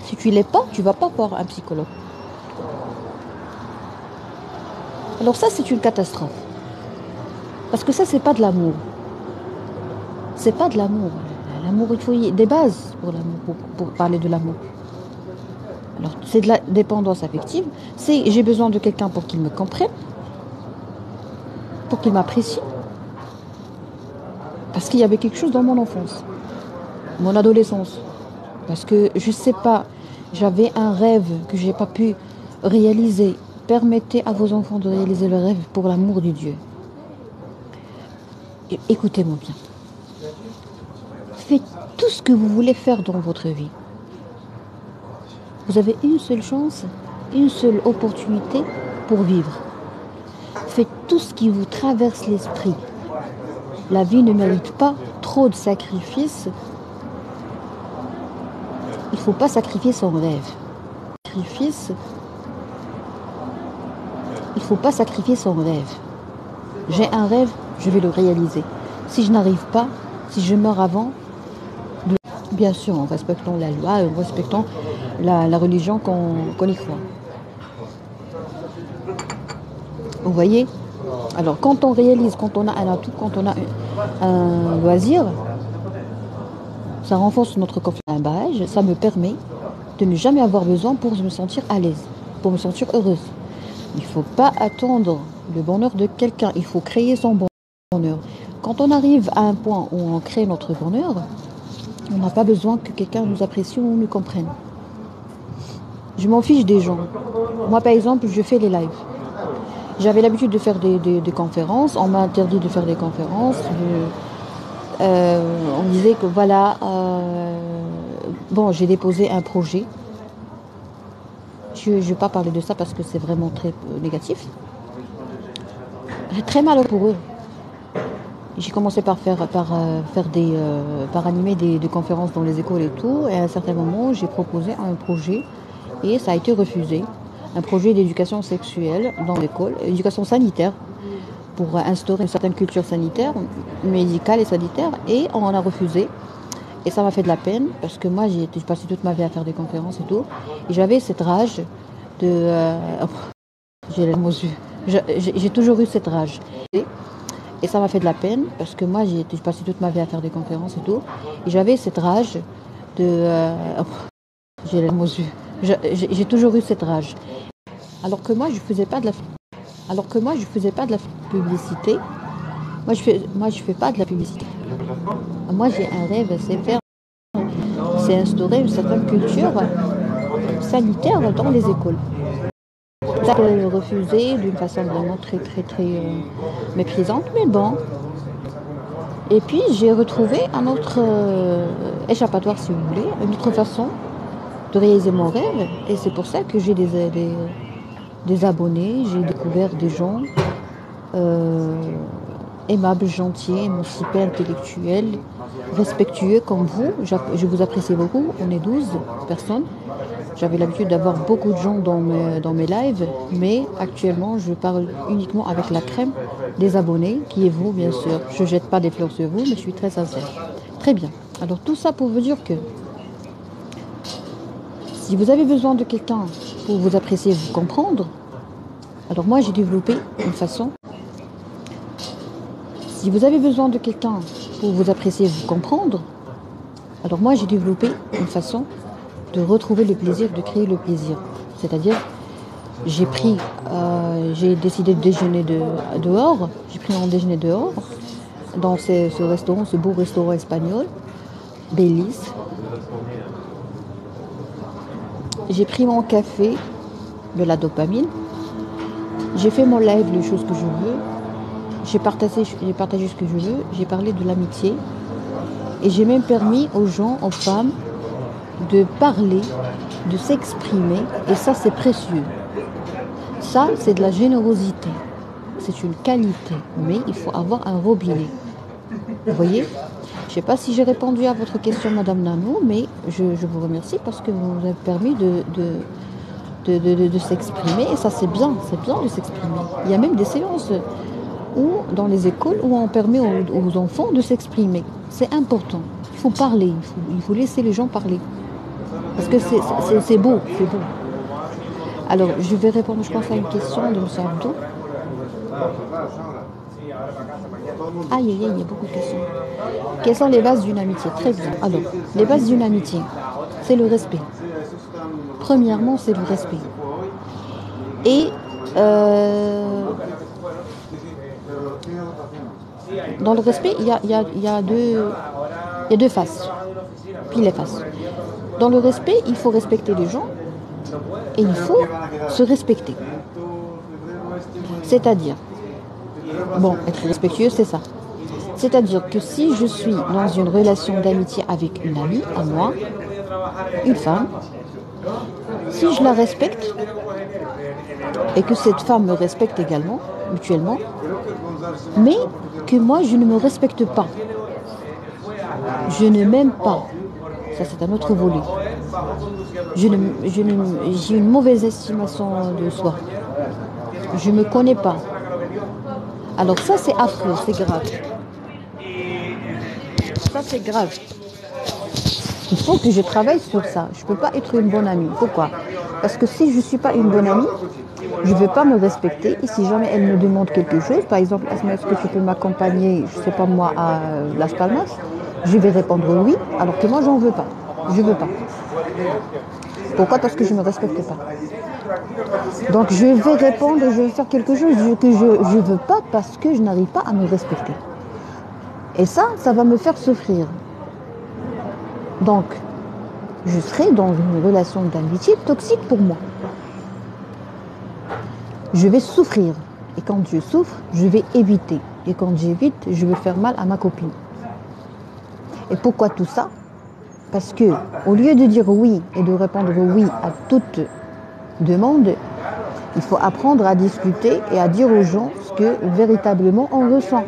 Si tu ne l'es pas, tu ne vas pas voir un psychologue. Alors ça, c'est une catastrophe. Parce que ça, c'est pas de l'amour. C'est pas de l'amour. L'amour, il faut y des bases pour l'amour, pour parler de l'amour. Alors, c'est de la dépendance affective. C'est j'ai besoin de quelqu'un pour qu'il me comprenne, pour qu'il m'apprécie. Parce qu'il y avait quelque chose dans mon enfance, mon adolescence. Parce que, je sais pas, j'avais un rêve que j'ai pas pu réaliser. Permettez à vos enfants de réaliser le rêve pour l'amour de Dieu. Écoutez-moi bien. Faites tout ce que vous voulez faire dans votre vie. Vous avez une seule chance, une seule opportunité pour vivre. Faites tout ce qui vous traverse l'esprit. La vie ne mérite pas trop de sacrifices. Il ne faut pas sacrifier son rêve. Il ne faut pas sacrifier son rêve. J'ai un rêve, je vais le réaliser. Si je n'arrive pas, si je meurs avant, bien sûr, en respectant la loi, en respectant la religion qu'on y croit. Vous voyez? Alors, quand on réalise, quand on a un atout, quand on a un loisir, ça renforce notre confiance. Un barrage, ça me permet de ne jamais avoir besoin pour me sentir à l'aise, pour me sentir heureuse. Il ne faut pas attendre le bonheur de quelqu'un, il faut créer son bonheur. Quand on arrive à un point où on crée notre bonheur, on n'a pas besoin que quelqu'un nous apprécie ou nous comprenne. Je m'en fiche des gens. Moi, par exemple, je fais les lives. J'avais l'habitude de faire des conférences. On m'a interdit de faire des conférences. On disait que voilà, bon, j'ai déposé un projet. Je ne vais pas parler de ça parce que c'est vraiment très négatif. Très malheureux pour eux. J'ai commencé par animer des conférences dans les écoles et tout. Et à un certain moment, j'ai proposé un projet et ça a été refusé. Un projet d'éducation sexuelle dans l'école, éducation sanitaire, pour instaurer une certaine culture sanitaire, médicale et sanitaire. Et on a refusé. Et ça m'a fait de la peine parce que moi, j'ai passé toute ma vie à faire des conférences et tout. Et j'avais cette rage de... j'ai les larmes aux yeux. J'ai toujours eu cette rage. Et ça m'a fait de la peine parce que moi, j'ai passé toute ma vie à faire des conférences et tout. Et j'avais cette rage de... j'ai les larmes aux yeux. J'ai toujours eu cette rage. Alors que moi, je faisais pas de la publicité. Moi, je fais pas de la publicité. Moi, j'ai un rêve, c'est instaurer une certaine culture sanitaire dans les écoles. Ça a été refusé d'une façon vraiment très méprisante, mais bon. Et puis, j'ai retrouvé un autre échappatoire, si vous voulez, une autre façon de réaliser mon rêve. Et c'est pour ça que j'ai des abonnés, j'ai découvert des gens aimables, gentils, émancipés, intellectuels, respectueux comme vous. Je vous apprécie beaucoup. On est 12 personnes. J'avais l'habitude d'avoir beaucoup de gens dans mes lives, mais actuellement, je parle uniquement avec la crème des abonnés, qui est vous, bien sûr. Je ne jette pas des fleurs sur vous, mais je suis très sincère. Très bien. Alors, tout ça pour vous dire que si vous avez besoin de quelqu'un pour vous apprécier, vous comprendre, alors moi, j'ai développé une façon. Si vous avez besoin de quelqu'un pour vous apprécier, vous comprendre, alors moi, j'ai développé une façon de retrouver le plaisir, de créer le plaisir. C'est-à-dire, j'ai décidé de déjeuner dehors. J'ai pris mon déjeuner dehors, dans ce restaurant, ce beau restaurant espagnol, Bélis. J'ai pris mon café, de la dopamine. J'ai fait mon live, les choses que je veux. J'ai partagé ce que je veux. J'ai parlé de l'amitié. Et j'ai même permis aux gens, aux femmes, de parler, de s'exprimer. Et ça, c'est précieux. Ça, c'est de la générosité. C'est une qualité. Mais il faut avoir un robinet. Vous voyez ? Je ne sais pas si j'ai répondu à votre question, Madame Nanou, mais je vous remercie parce que vous nous avez permis de s'exprimer. Et ça, c'est bien de s'exprimer. Il y a même des séances dans les écoles où on permet aux enfants de s'exprimer. C'est important. Il faut parler. Il faut laisser les gens parler. Parce que c'est beau. Alors, je vais répondre, je pense, à une question de M. Abdou. Aïe, il y a beaucoup de questions. Quelles sont les bases d'une amitié? Très bien. Alors, les bases d'une amitié, c'est le respect. Premièrement, c'est le respect. Et dans le respect, il y a deux faces. Puis les faces. Dans le respect, il faut respecter les gens et il faut se respecter. C'est-à-dire, bon, être respectueux, c'est ça. C'est-à-dire que si je suis dans une relation d'amitié avec une amie à moi, une femme, si je la respecte et que cette femme me respecte également, mutuellement, mais que moi je ne me respecte pas, je ne m'aime pas, ça c'est un autre volet. J'ai une mauvaise estimation de soi. Je ne me connais pas. Alors ça c'est affreux, c'est grave. Ça c'est grave. Il faut que je travaille sur ça. Je ne peux pas être une bonne amie. Pourquoi? Parce que si je ne suis pas une bonne amie, je ne vais pas me respecter. Et si jamais elle me demande quelque chose, par exemple, est-ce que tu peux m'accompagner, je ne sais pas moi, à Las Palmas, je vais répondre oui, alors que moi, j'en veux pas. Je ne veux pas. Pourquoi? Parce que je ne me respecte pas. Donc, je vais répondre, je vais faire quelque chose que je ne veux pas parce que je n'arrive pas à me respecter. Et ça va me faire souffrir. Donc, je serai dans une relation d'amitié toxique pour moi. Je vais souffrir. Et quand je souffre, je vais éviter. Et quand j'évite, je vais faire mal à ma copine. Et pourquoi tout ça? Parce que, au lieu de dire oui et de répondre oui à toute demande, il faut apprendre à discuter et à dire aux gens ce que véritablement on ressent.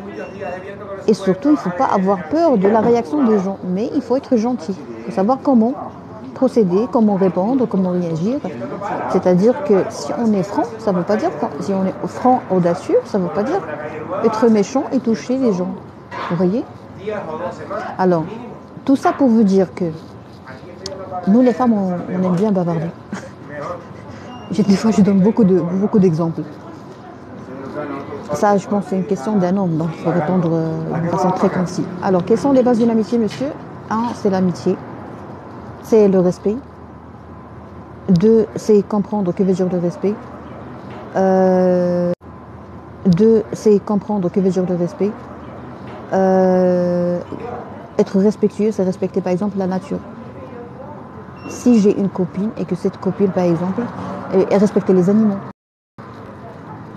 Et surtout, il ne faut pas avoir peur de la réaction des gens, mais il faut être gentil. Il faut savoir comment procéder, comment répondre, comment réagir. C'est-à-dire que si on est franc, ça ne veut pas dire si on est franc, audacieux, ça ne veut pas dire être méchant et toucher les gens. Vous voyez? Alors, tout ça pour vous dire que nous, les femmes, on aime bien bavarder. Des fois, je donne beaucoup d'exemples. Ça, je pense, c'est une question d'un homme, donc il faut répondre de façon très concise. Alors, quelles sont les bases de l'amitié, monsieur? 1, c'est l'amitié. C'est le respect. 2, c'est comprendre que veut dire le respect. 2, c'est comprendre que veut dire le respect. Être respectueux, c'est respecter, par exemple, la nature. Si j'ai une copine et que cette copine, par exemple, elle respecte les animaux.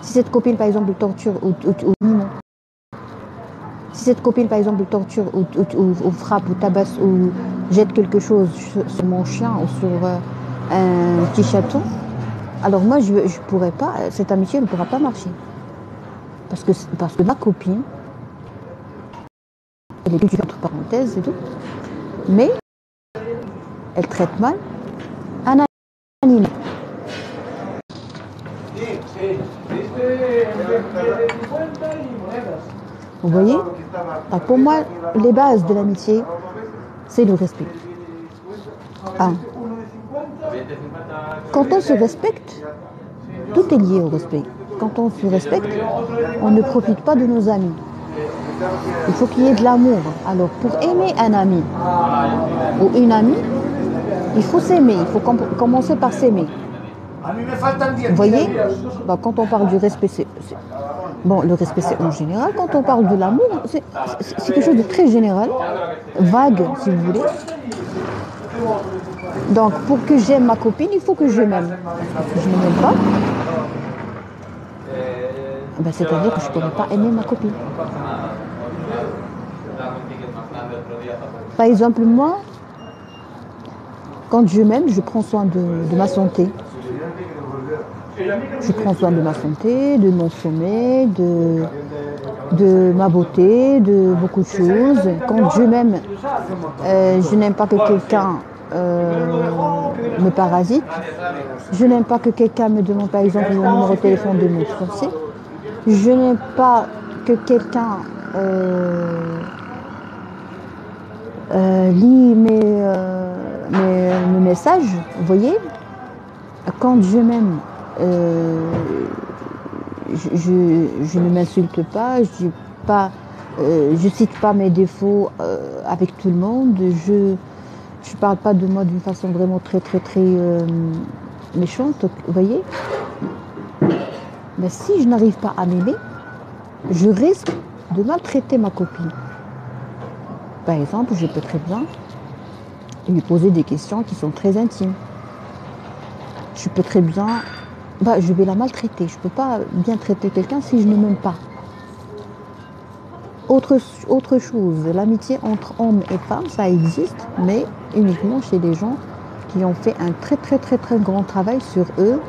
Si cette copine, par exemple, torture ou animaux. Si cette copine, par exemple, torture ou frappe ou tabasse ou jette quelque chose sur mon chien ou sur un petit chaton, alors moi, je pourrais pas, cette amitié ne pourra pas marcher. Parce que ma copine, elle est cultivée entre parenthèses et tout, mais elle traite mal un animal. Vous voyez? Alors pour moi, les bases de l'amitié, c'est le respect. 1. Quand on se respecte, tout est lié au respect. Quand on se respecte, on ne profite pas de nos amis. Il faut qu'il y ait de l'amour. Alors pour aimer un ami ou une amie, il faut s'aimer. Il faut commencer par s'aimer. Vous voyez? Quand on parle du respect, le respect c'est en général. Quand on parle de l'amour, c'est quelque chose de très général, vague si vous voulez. Donc pour que j'aime ma copine, il faut que je m'aime. Si je ne m'aime pas, c'est-à-dire que je ne pourrais pas aimer ma copine. Par exemple, moi, quand je m'aime, je prends soin de ma santé. Je prends soin de ma santé, de mon sommeil, de ma beauté, de beaucoup de choses. Quand je m'aime, je n'aime pas que quelqu'un me parasite. Je n'aime pas que quelqu'un me demande par exemple le numéro de téléphone de mon fiancé. Je n'aime pas que quelqu'un lit mes messages. Vous voyez? Quand je m'aime, je ne m'insulte pas, je cite pas mes défauts avec tout le monde, je parle pas de moi d'une façon vraiment très très très méchante, vous voyez. Mais si je n'arrive pas à m'aimer, je risque de maltraiter ma copine. Par exemple, je peux très bien lui poser des questions qui sont très intimes. Je peux très bien, je vais la maltraiter. Je ne peux pas bien traiter quelqu'un si je ne m'aime pas. autre chose, l'amitié entre hommes et femmes, ça existe, mais uniquement chez les gens qui ont fait un très grand travail sur eux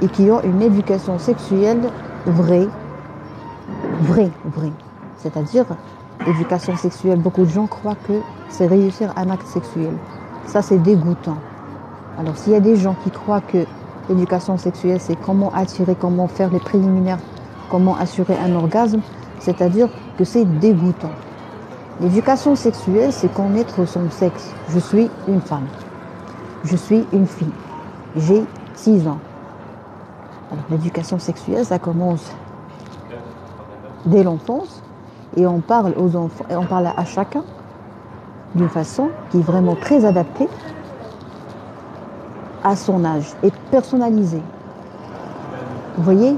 et qui ont une éducation sexuelle vraie. C'est-à-dire, l'éducation sexuelle, beaucoup de gens croient que c'est réussir un acte sexuel. Ça, c'est dégoûtant. Alors, s'il y a des gens qui croient que l'éducation sexuelle, c'est comment attirer, comment faire les préliminaires, comment assurer un orgasme, c'est-à-dire que c'est dégoûtant. L'éducation sexuelle, c'est connaître son sexe. Je suis une femme. Je suis une fille. J'ai 6 ans. Alors, l'éducation sexuelle, ça commence dès l'enfance et on parle aux enfants et on parle à chacun d'une façon qui est vraiment très adaptée à son âge et personnalisée. Vous voyez,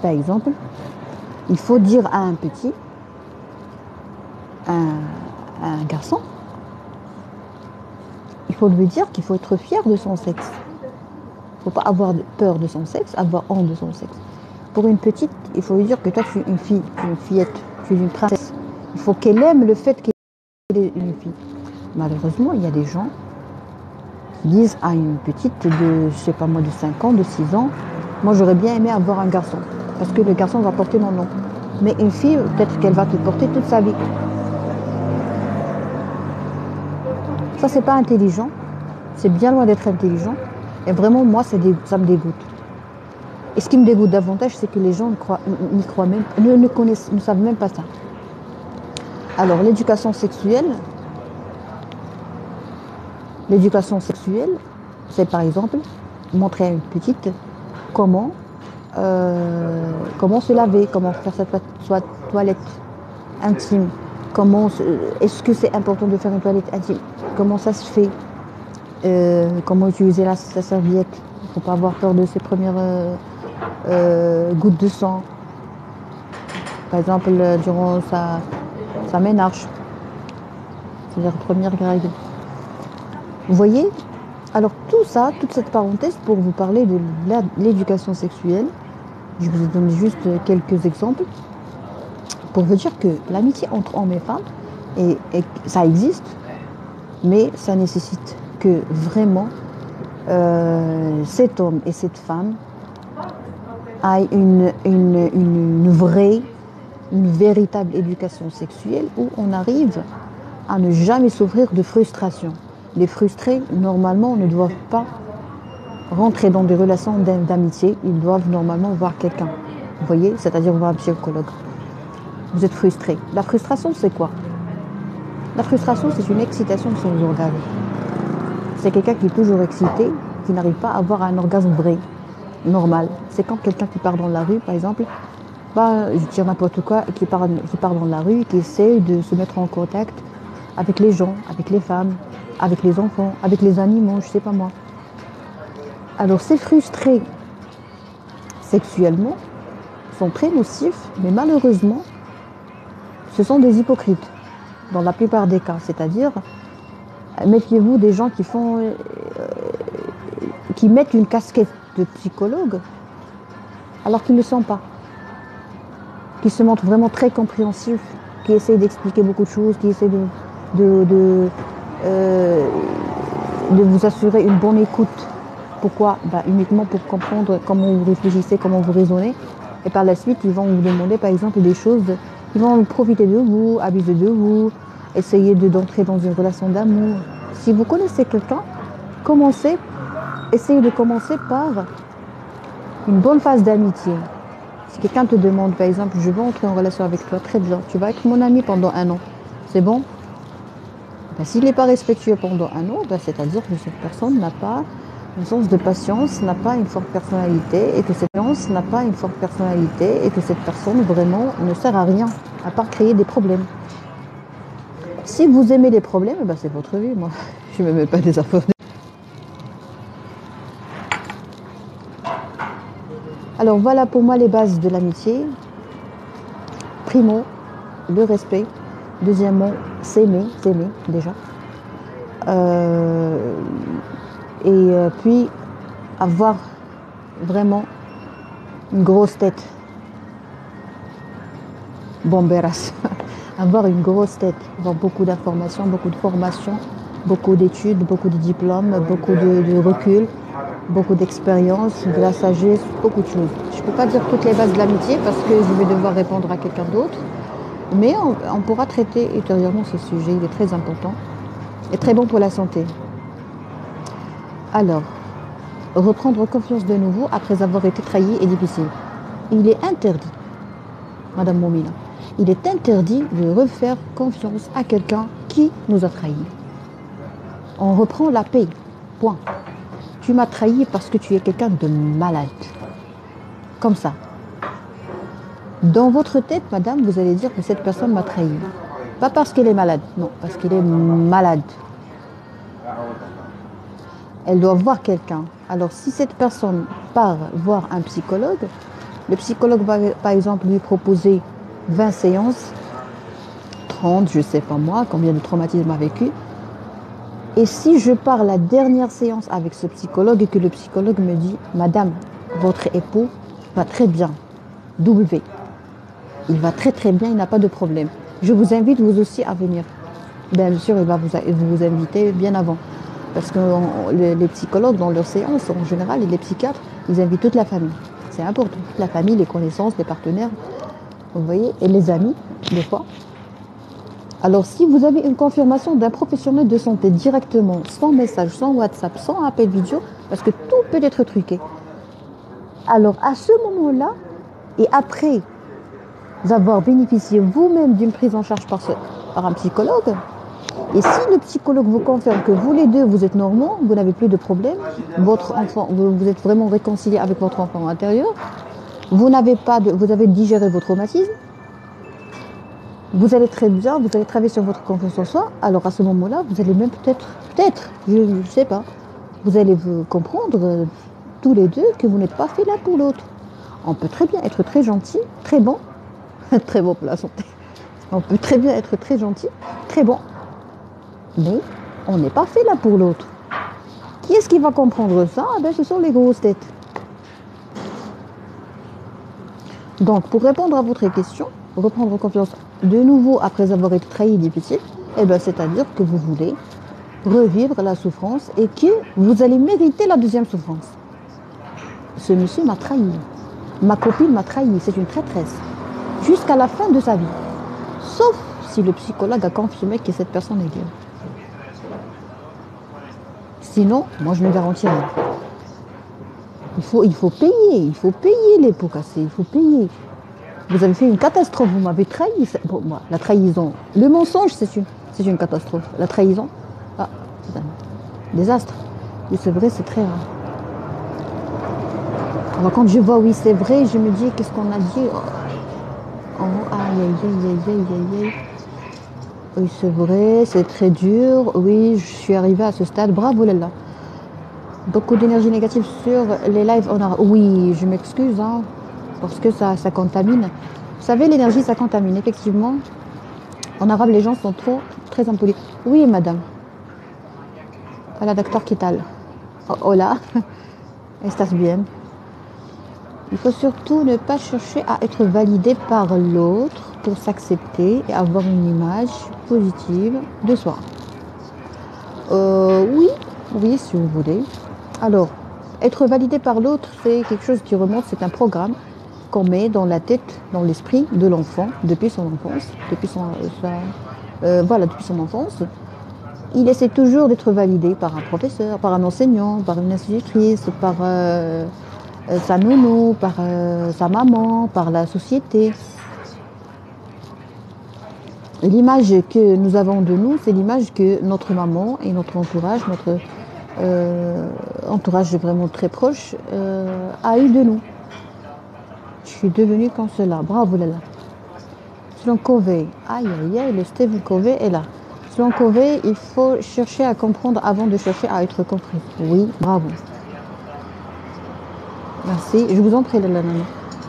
par exemple, il faut dire à un petit, à un garçon, il faut lui dire qu'il faut être fier de son sexe. Il ne faut pas avoir peur de son sexe, avoir honte de son sexe. Pour une petite, il faut lui dire que toi tu es une fille, tu es une fillette, tu es une princesse. Il faut qu'elle aime le fait qu'elle est une fille. Malheureusement, il y a des gens qui disent à une petite de, je sais pas moi, de 5 ans, de 6 ans, moi j'aurais bien aimé avoir un garçon, parce que le garçon va porter mon nom. Mais une fille, peut-être qu'elle va te porter toute sa vie. Ça, c'est pas intelligent. C'est bien loin d'être intelligent. Et vraiment, moi, ça me dégoûte. Et ce qui me dégoûte davantage, c'est que les gens n'y croient même, ne savent même pas ça. Alors, l'éducation sexuelle, c'est par exemple montrer à une petite comment se laver, comment faire sa toilette intime, est-ce que c'est important de faire une toilette intime, comment ça se fait, comment utiliser sa serviette. Il ne faut pas avoir peur de ses premières gouttes de sang. Par exemple, durant sa ménarche, c'est-à-dire première règle. Vous voyez? Alors tout ça, toute cette parenthèse pour vous parler de l'éducation sexuelle, je vous ai donné juste quelques exemples pour vous dire que l'amitié entre hommes et femmes, et ça existe, mais ça nécessite que vraiment cet homme et cette femme aient une véritable éducation sexuelle où on arrive à ne jamais souffrir de frustration. Les frustrés, normalement, ne doivent pas rentrer dans des relations d'amitié. Ils doivent normalement voir quelqu'un. Vous voyez? C'est-à-dire voir un psychologue. Vous êtes frustré. La frustration, c'est quoi? La frustration, c'est une excitation sans orgasme. C'est quelqu'un qui est toujours excité, qui n'arrive pas à avoir un orgasme vrai, normal. C'est quand quelqu'un qui part dans la rue, par exemple, je tire n'importe quoi, qui part dans la rue, qui essaie de se mettre en contact avec les gens, avec les femmes, avec les enfants, avec les animaux, je sais pas moi. Alors ces frustrés sexuellement sont très nocifs, mais malheureusement, ce sont des hypocrites dans la plupart des cas. C'est-à-dire, méfiez-vous des gens qui mettent une casquette de psychologue alors qu'ils ne le sont pas, qui se montrent vraiment très compréhensifs, qui essayent d'expliquer beaucoup de choses, qui essayent de vous assurer une bonne écoute. Pourquoi? Uniquement pour comprendre comment vous réfléchissez, comment vous raisonnez. Et par la suite, ils vont vous demander par exemple des choses, ils vont profiter de vous, abuser de vous, essayer d'entrer dans une relation d'amour. Si vous connaissez quelqu'un, essayez de commencer par une bonne phase d'amitié. Si quelqu'un te demande par exemple, je veux entrer en relation avec toi, très bien, tu vas être mon ami pendant 1 an. C'est bon? S'il n'est pas respectueux pendant 1 an, c'est-à-dire que cette personne n'a pas un sens de patience, n'a pas une forte personnalité, et que cette personne vraiment ne sert à rien, à part créer des problèmes. Si vous aimez les problèmes, c'est votre vie. Moi, je ne me mets pas des affaires. Alors voilà pour moi les bases de l'amitié. Primo, le respect. Deuxièmement, s'aimer déjà. Puis avoir vraiment une grosse tête. Bomberas. avoir une grosse tête, avoir beaucoup d'informations, beaucoup de formations, beaucoup d'études, beaucoup de diplômes, beaucoup de recul, beaucoup d'expérience, de la sagesse, beaucoup de choses. Je ne peux pas dire toutes les bases de l'amitié parce que je vais devoir répondre à quelqu'un d'autre, mais on pourra traiter ultérieurement ce sujet, il est très important et très bon pour la santé. Alors, reprendre confiance de nouveau après avoir été trahi est difficile. Il est interdit, Madame Moumina, il est interdit de refaire confiance à quelqu'un qui nous a trahis. On reprend la paix, point. Tu m'as trahi parce que tu es quelqu'un de malade. Comme ça. Dans votre tête, madame, vous allez dire que cette personne m'a trahi. Pas parce qu'elle est malade, non, parce qu'elle est malade. Elle doit voir quelqu'un. Alors si cette personne part voir un psychologue, le psychologue va par exemple lui proposer 20 séances, 30, je ne sais pas moi, combien de traumatismes a vécu. Et si je pars la dernière séance avec ce psychologue et que le psychologue me dit « Madame, votre époux va très bien, W. Il va très très bien, il n'a pas de problème. Je vous invite vous aussi à venir. » Bien sûr, il va vous inviter bien avant. Parce que les psychologues, dans leurs séances, en général, et les psychiatres, ils invitent toute la famille. C'est important. Toute la famille, les connaissances, les partenaires, vous voyez, et les amis, des fois. Alors, si vous avez une confirmation d'un professionnel de santé directement, sans message, sans WhatsApp, sans appel vidéo, parce que tout peut être truqué. Alors, à ce moment-là, et après avoir bénéficié vous-même d'une prise en charge par un psychologue, et si le psychologue vous confirme que vous les deux, vous êtes normaux, vous n'avez plus de problème, votre enfant, vous êtes vraiment réconcilié avec votre enfant intérieur, vous avez digéré vos traumatismes, vous allez très bien, vous allez travailler sur votre confiance en soi, alors à ce moment-là, vous allez même peut-être, je ne sais pas, vous allez vous comprendre tous les deux que vous n'êtes pas fait l'un pour l'autre. On peut très bien être très gentil, très bon, très bon pour la santé. On peut très bien être très gentil, très bon, mais on n'est pas fait l'un pour l'autre. Qui est-ce qui va comprendre ça? Ce sont les grosses têtes. Donc, pour répondre à votre question, reprendre confiance de nouveau après avoir été trahi difficile, c'est-à-dire que vous voulez revivre la souffrance et que vous allez mériter la deuxième souffrance. Ce monsieur m'a trahi. Ma copine m'a trahi. C'est une traîtresse. Jusqu'à la fin de sa vie. Sauf si le psychologue a confirmé que cette personne est guérie. Sinon, moi je ne garantis rien. Il faut payer les pots cassés, il faut payer. Vous avez fait une catastrophe, vous m'avez trahi. Bon, moi, la trahison, le mensonge, c'est une catastrophe. La trahison, c'est un désastre. Et c'est vrai, c'est très rare. Alors, quand je vois oui, c'est vrai, je me dis, qu'est-ce qu'on a dit? Aïe. Oui, c'est vrai, c'est très dur. Oui, je suis arrivée à ce stade. Bravo, Lalla. Beaucoup d'énergie négative sur les lives en arabe. Oui, je m'excuse, parce que ça contamine. Vous savez, l'énergie, ça contamine. Effectivement, en arabe, les gens sont très impolis. Oui, madame. Voilà, docteur Kital. Hola. Estás bien? Il faut surtout ne pas chercher à être validé par l'autre pour s'accepter et avoir une image positive de soi. Oui, si vous voulez. Alors, être validé par l'autre, c'est quelque chose qui remonte, c'est un programme qu'on met dans la tête, dans l'esprit de l'enfant, depuis son enfance, depuis son enfance. Il essaie toujours d'être validé par un professeur, par un enseignant, par une institutrice, par sa nounou, par sa maman, par la société. L'image que nous avons de nous, c'est l'image que notre maman et notre entourage, notre entourage vraiment très proche, a eu de nous. Je suis devenue comme cela. Bravo Lala. Selon Covey, le Stephen Covey est là. Selon Covey, il faut chercher à comprendre avant de chercher à être compris. Oui, bravo. Merci. Je vous en prie, Lala.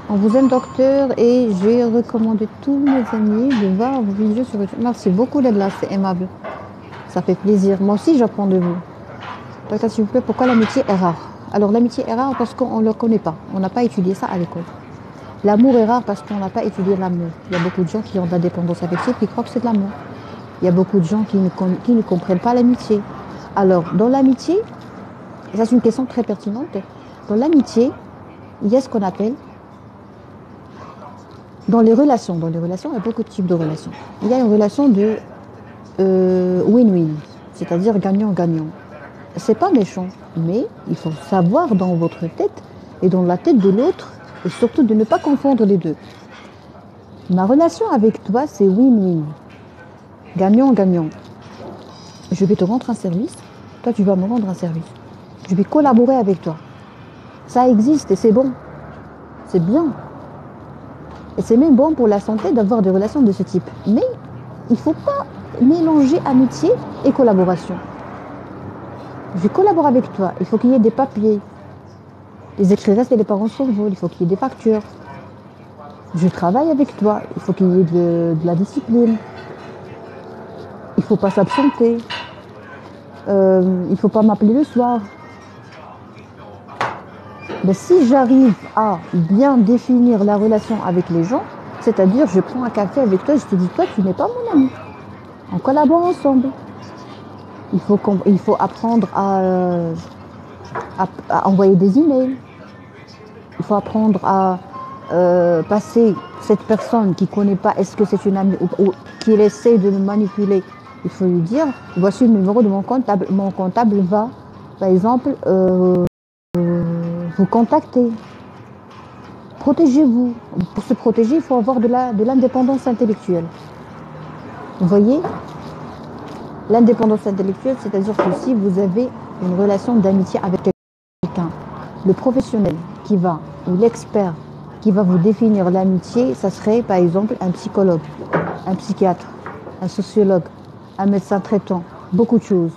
On vous aime, docteur, et j'ai recommandé tous mes amis de voir vos vidéos sur YouTube. Merci beaucoup, Lala. C'est aimable. Ça fait plaisir. Moi aussi, j'apprends de vous. Docteur, s'il vous plaît, pourquoi l'amitié est rare? Alors, l'amitié est rare parce qu'on ne le connaît pas. On n'a pas étudié ça à l'école. L'amour est rare parce qu'on n'a pas étudié l'amour. Il y a beaucoup de gens qui ont de la dépendance affective qui croient que c'est de l'amour. Il y a beaucoup de gens qui ne comprennent pas l'amitié. Alors, dans l'amitié, ça c'est une question très pertinente. Dans l'amitié, il y a ce qu'on appelle, dans les relations, il y a beaucoup de types de relations. Il y a une relation de win-win, c'est-à-dire gagnant-gagnant. C'est pas méchant, mais il faut savoir dans votre tête et dans la tête de l'autre, et surtout de ne pas confondre les deux. Ma relation avec toi, c'est win-win, gagnant-gagnant. Je vais te rendre un service, toi tu vas me rendre un service. Je vais collaborer avec toi. Ça existe et c'est bon, c'est bien. Et c'est même bon pour la santé d'avoir des relations de ce type. Mais il ne faut pas mélanger amitié et collaboration. Je collabore avec toi, il faut qu'il y ait des papiers. Les écrits restent et les parents s'envolent, il faut qu'il y ait des factures. Je travaille avec toi, il faut qu'il y ait de la discipline. Il ne faut pas s'absenter. Il ne faut pas m'appeler le soir. Mais si j'arrive à bien définir la relation avec les gens, c'est-à-dire je prends un café avec toi, je te dis toi tu n'es pas mon ami. On collabore ensemble. Il faut apprendre à envoyer des emails. Il faut apprendre à passer cette personne qui ne connaît pas, est-ce que c'est une amie ou qui essaie de me manipuler. Il faut lui dire, voici le numéro de mon comptable. Mon comptable va, par exemple, vous contacter. Protégez-vous. Pour se protéger, il faut avoir de l'indépendance intellectuelle. Vous voyez ? L'indépendance intellectuelle, c'est-à-dire que si vous avez une relation d'amitié avec quelqu'un, le professionnel qui va, ou l'expert qui va vous définir l'amitié, ça serait par exemple un psychologue, un psychiatre, un sociologue, un médecin traitant, beaucoup de choses.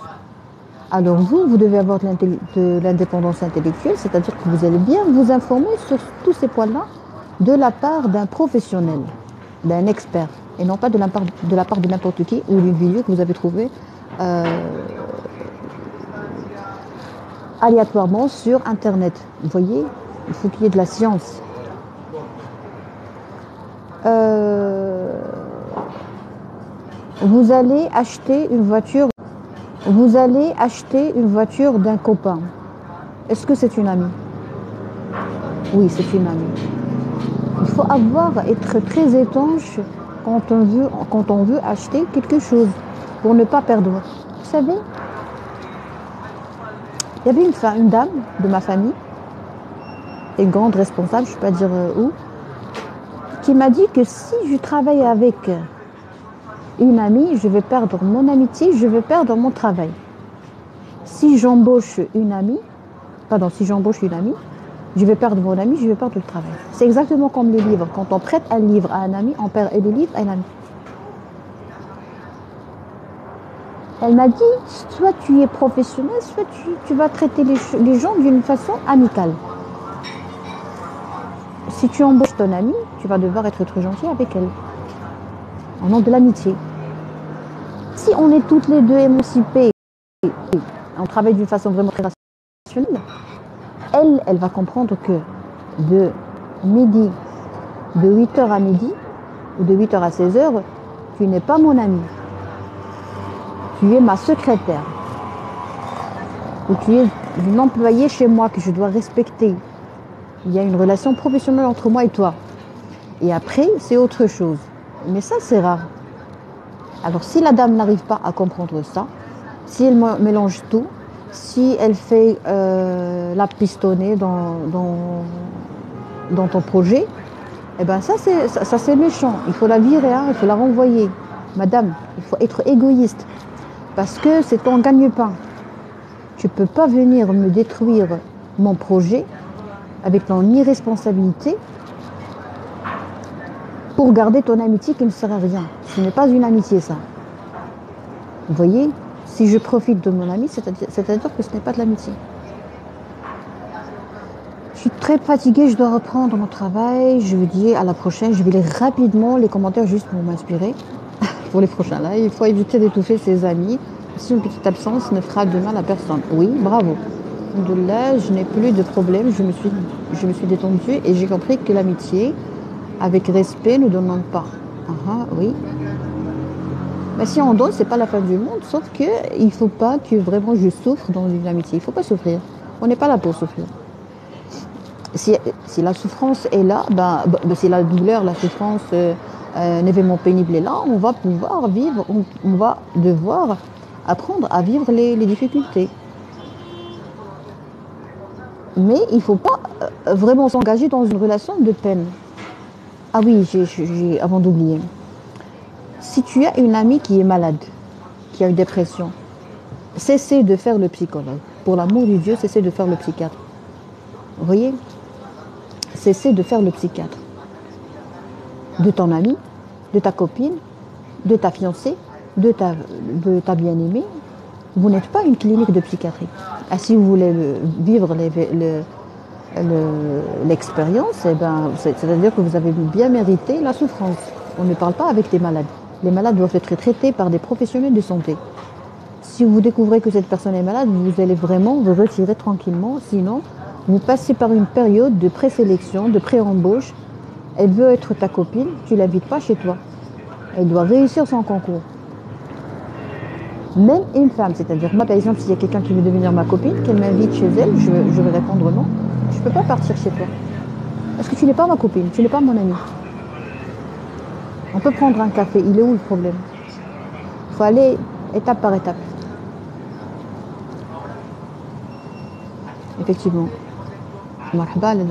Alors vous devez avoir de l'indépendance intellectuelle, c'est-à-dire que vous allez bien vous informer sur tous ces points-là de la part d'un professionnel, d'un expert, et non pas de la part de n'importe qui ou d'une vidéo que vous avez trouvée aléatoirement sur Internet. Vous voyez, il faut qu'il y ait de la science. Vous allez acheter une voiture. Vous allez acheter une voiture d'un copain. Est-ce que c'est une amie? Oui, c'est une amie. Il faut être très étanche quand on veut acheter quelque chose pour ne pas perdre. Vous savez, il y avait une dame de ma famille, une grande responsable, je ne peux pas dire où, qui m'a dit que si je travaille avec une amie, je vais perdre mon amitié, je vais perdre mon travail. Si j'embauche une amie, je vais perdre mon ami, je vais perdre le travail. C'est exactement comme les livres. Quand on prête un livre à un ami, on perd et le livre à un ami. Elle m'a dit, soit tu es professionnel, soit tu vas traiter les gens d'une façon amicale. Si tu embauches ton ami, tu vas devoir être très gentil avec elle. Au nom de l'amitié. Si on est toutes les deux émancipées, on travaille d'une façon vraiment très rationnelle, elle va comprendre que de 8h à midi, ou de 8h à 16h, tu n'es pas mon ami. Tu es ma secrétaire. Ou tu es une employée chez moi que je dois respecter. Il y a une relation professionnelle entre moi et toi. Et après, c'est autre chose. Mais ça, c'est rare. Alors, si la dame n'arrive pas à comprendre ça, si elle mélange tout, si elle fait la pistonnée dans ton projet, eh ben ça c'est méchant. Il faut la virer, hein, il faut la renvoyer. Madame, il faut être égoïste. Parce que c'est ton gagne-pain. Tu ne peux pas venir me détruire mon projet avec ton irresponsabilité pour garder ton amitié qui ne sert à rien. Ce n'est pas une amitié, ça. Vous voyez, si je profite de mon ami, c'est-à-dire que ce n'est pas de l'amitié. Je suis très fatiguée, je dois reprendre mon travail. Je vous dis à la prochaine. Je vais lire rapidement les commentaires juste pour m'inspirer pour les prochains lives. Il faut éviter d'étouffer ses amis. Si une petite absence ne fera de mal à personne. Oui, bravo. De là, je n'ai plus de problème. Je me suis détendue et j'ai compris que l'amitié, Avec respect, ne donnons pas. Oui. Mais si on donne, c'est pas la fin du monde, sauf que il faut pas que vraiment je souffre dans une amitié. Il faut pas souffrir. On n'est pas là pour souffrir. Si la souffrance est là, si la douleur, la souffrance, un événement pénible est là, on va pouvoir vivre, on va devoir apprendre à vivre les difficultés. Mais il ne faut pas vraiment s'engager dans une relation de peine. Ah oui, avant d'oublier. Si tu as une amie qui est malade, qui a une dépression, cessez de faire le psychologue. Pour l'amour de Dieu, cessez de faire le psychiatre. Vous voyez? Cessez de faire le psychiatre. De ton ami, de ta copine, de ta fiancée, de ta bien-aimée. Vous n'êtes pas une clinique de psychiatrie. Et si vous voulez vivre l'expérience, c'est-à-dire que vous avez bien mérité la souffrance. On ne parle pas avec les malades. Les malades doivent être traités par des professionnels de santé. Si vous découvrez que cette personne est malade, vous allez vraiment vous retirer tranquillement. Sinon, vous passez par une période de présélection, de pré-embauche. Elle veut être ta copine, tu ne l'invites pas chez toi. Elle doit réussir son concours. Même une femme, c'est-à-dire moi par exemple, s'il y a quelqu'un qui veut devenir ma copine, qu'elle m'invite chez elle, je vais répondre non. Je ne peux pas partir chez toi. Parce que tu n'es pas ma copine, tu n'es pas mon amie. On peut prendre un café, il est où le problème? Il faut aller étape par étape. Effectivement. Marhaba, très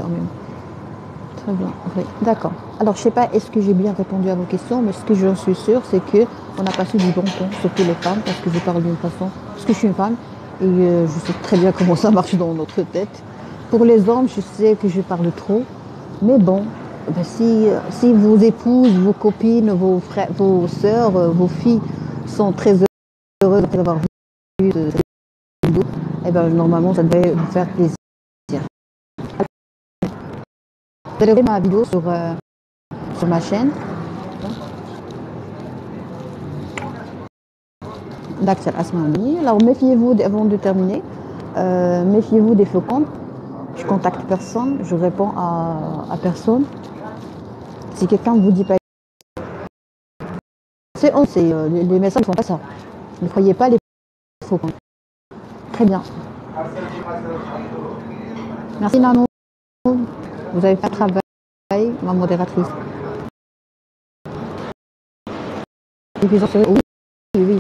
bien, oui. D'accord. Alors, je ne sais pas, est-ce que j'ai bien répondu à vos questions, mais ce que j'en suis sûre, c'est qu'on a passé du bon temps, surtout les femmes, parce que je parle d'une façon, parce que je suis une femme, et je sais très bien comment ça marche dans notre tête. Pour les hommes, je sais que je parle trop, mais bon, si vos épouses, vos copines, vos frères, vos sœurs, vos filles sont très heureuses d'avoir vu cette vidéo, normalement, ça devrait vous faire plaisir. Vous allez voir ma vidéo sur ma chaîne. D'Axel Asmani. Alors méfiez-vous, avant de terminer, méfiez-vous des faux comptes. Je contacte personne, je réponds à personne. Si quelqu'un ne vous dit pas, les messages ne font pas ça. Ne croyez pas les faux comptes. Très bien. Merci Nano. Vous avez fait un travail, ma modératrice. Oui,